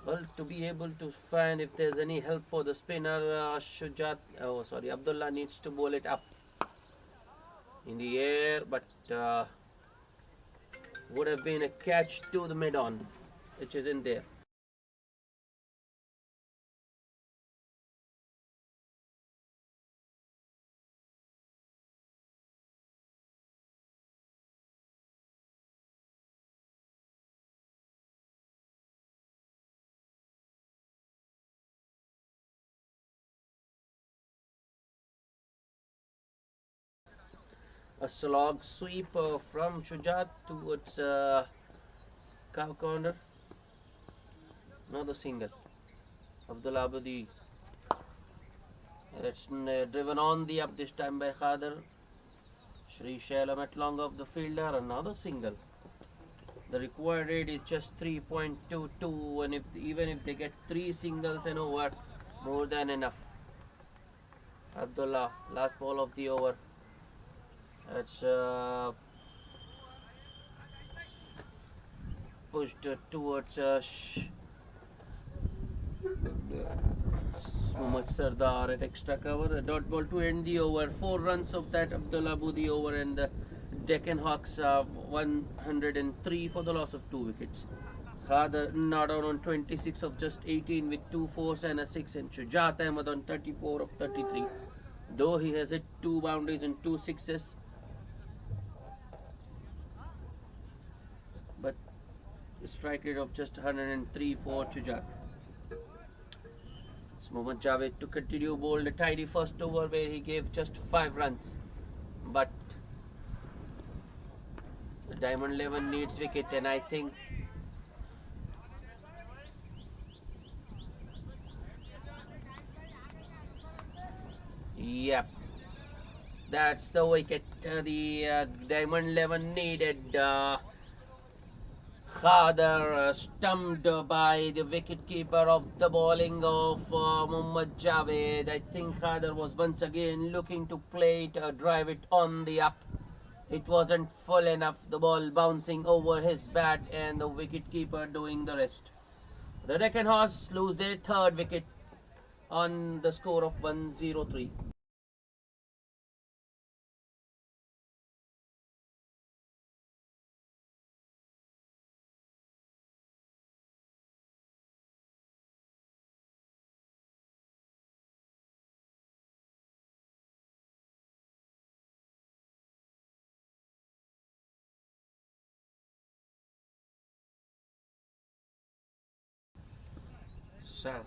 Well, to be able to find if there's any help for the spinner, Abdullah needs to bowl it up in the air, but would have been a catch to the mid-on, which is in there. A slog sweep from Shujat towards cow corner. Another single. Abdullah Abudi. That's driven on the up this time by Khader. Shri Shailam at long of the fielder. Another single. The required rate is just 3.22, and even if they get 3 singles and over, more than enough. Abdullah, last ball of the over. That's pushed towards Mohammad Sardar at extra cover. A dot ball to end the over. 4 runs of that Abdullah Budi over, and the Deccan Hawks are 103 for the loss of 2 wickets. Khader not out on 26 of just 18 with 2 fours and a 6, and Shujat Ahmed on 34 of 33. Though he has hit 2 boundaries and 2 sixes, but strike rate of just 103 for Shujat. Mohammad Javed to continue bowled a tidy first over where he gave just 5 runs, but the Diamond 11 needs wicket, and I think yep, that's the wicket the Diamond 11 needed. Khader stumped by the wicketkeeper of the bowling of Mohammad Javed. I think Khader was once again looking to play it, drive it on the up. It wasn't full enough, the ball bouncing over his bat and the wicketkeeper doing the rest. The Deccan Hawks lose their 3rd wicket on the score of 103.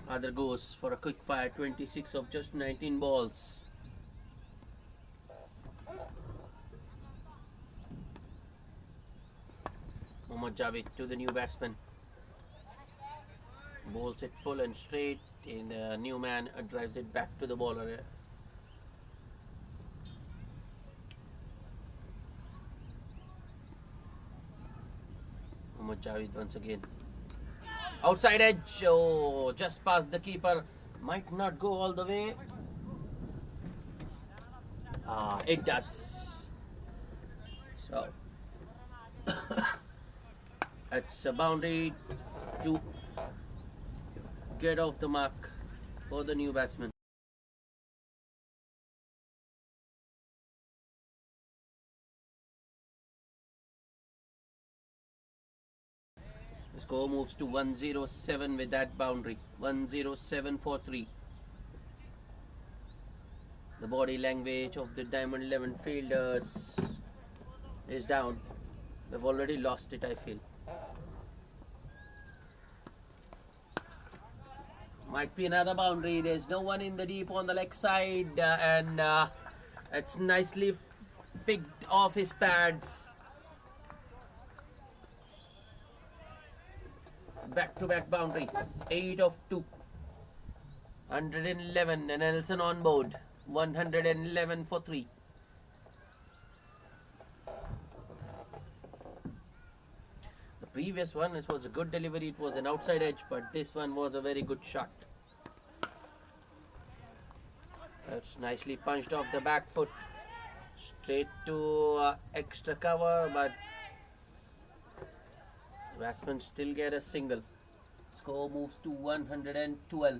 Khader goes for a quick fire, 26 of just 19 balls. Mohammad Javed to the new batsman. Bowls it full and straight, and the new man drives it back to the bowler. Mohammad Javed once again. Outside edge. Oh, just past the keeper. Might not go all the way. It does. So it's a boundary to get off the mark for the new batsman. The score moves to 107 with that boundary. 107 for 3. The body language of the Diamond 11 fielders is down. They've already lost it, I feel. Might be another boundary. There's no one in the deep on the leg side, and it's nicely picked off his pads. Back-to-back boundaries. 8 of 2. 111 and Nelson on board. 111 for 3. The previous one, it was a good delivery. It was an outside edge, but this one was a very good shot. That's nicely punched off the back foot. Straight to extra cover, but the batsman still get a single. Score moves to 112.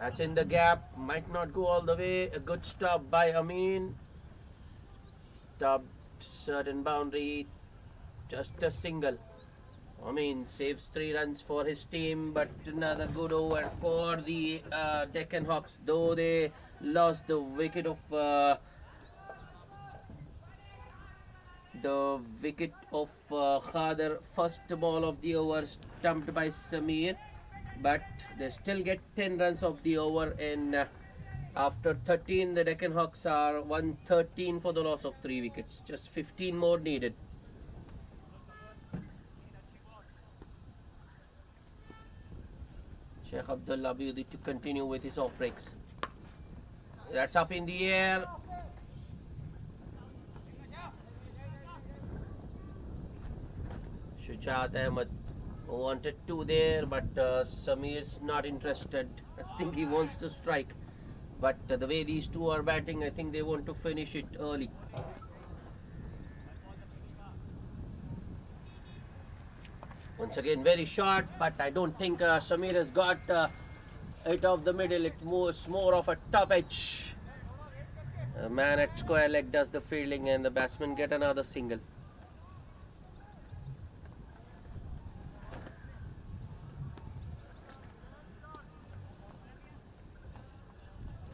That's in the gap. Might not go all the way. A good stop by Amin. Stopped certain boundary. Just a single. Amin saves 3 runs for his team, but another good over for the Deccan Hawks, though they lost the wicket of Khader. First ball of the over stumped by Samir, but they still get 10 runs of the over, and after 13 the Deccan Hawks are 113 for the loss of 3 wickets. Just 15 more needed. Sheikh Abdullah Abudi to continue with his off breaks. That's up in the air. Shujat Ahmed wanted 2 there, but Samir's not interested. I think he wants to strike, but the way these two are batting, I think they want to finish it early. Once again, very short, but I don't think Samir has got it off the middle. It moves more of a top edge. A man at square leg does the fielding, and the batsman get another single.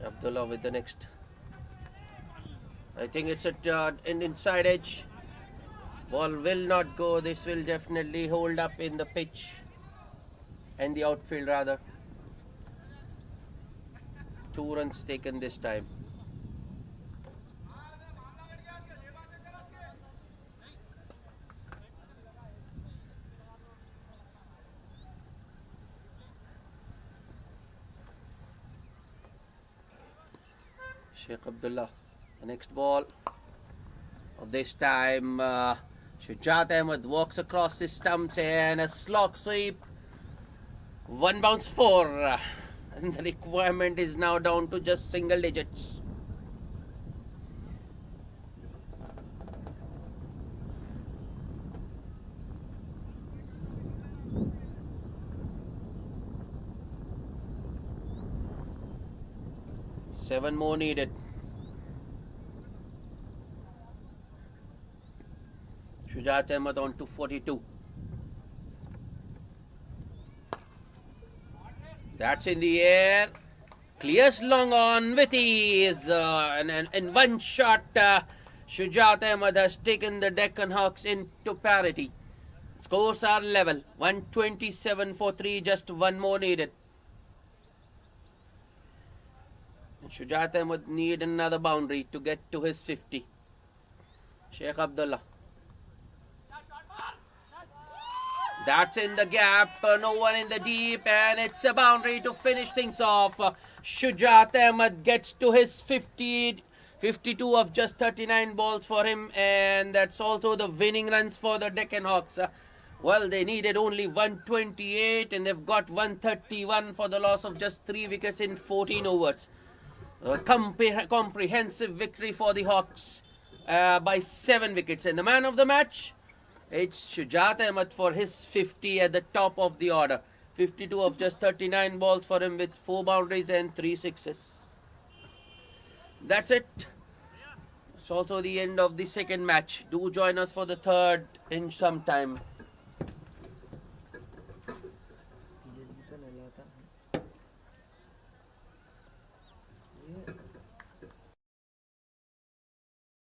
Abdullah with the next. I think it's at an inside edge. Ball will not go. This will definitely hold up in the pitch and the outfield rather. 2 runs taken this time. Sheikh Abdullah, the next ball of this time. Shujat Ahmed walks across the stumps and a slog sweep. 1 bounce 4, and the requirement is now down to just single digits. Seven more needed. Shujat Ahmed on to 42. That's in the air. Clears long on with ease. And in one shot, Shujat Ahmed has taken the Deccan Hawks into parity. Scores are level. 127 for 3. Just 1 more needed. Shujat Ahmed need another boundary to get to his 50. Sheikh Abdullah. That's in the gap. No one in the deep, and it's a boundary to finish things off. Shujat Ahmed gets to his 50 52 of just 39 balls for him, and that's also the winning runs for the Deccan Hawks. Well, they needed only 128 and they've got 131 for the loss of just 3 wickets in 14 overs. A comprehensive victory for the Hawks by 7 wickets. And the man of the match, it's Shujaat Ahmed for his 50 at the top of the order. 52 of just 39 balls for him with 4 boundaries and 3 sixes. That's it. It's also the end of the second match. Do join us for the third in some time.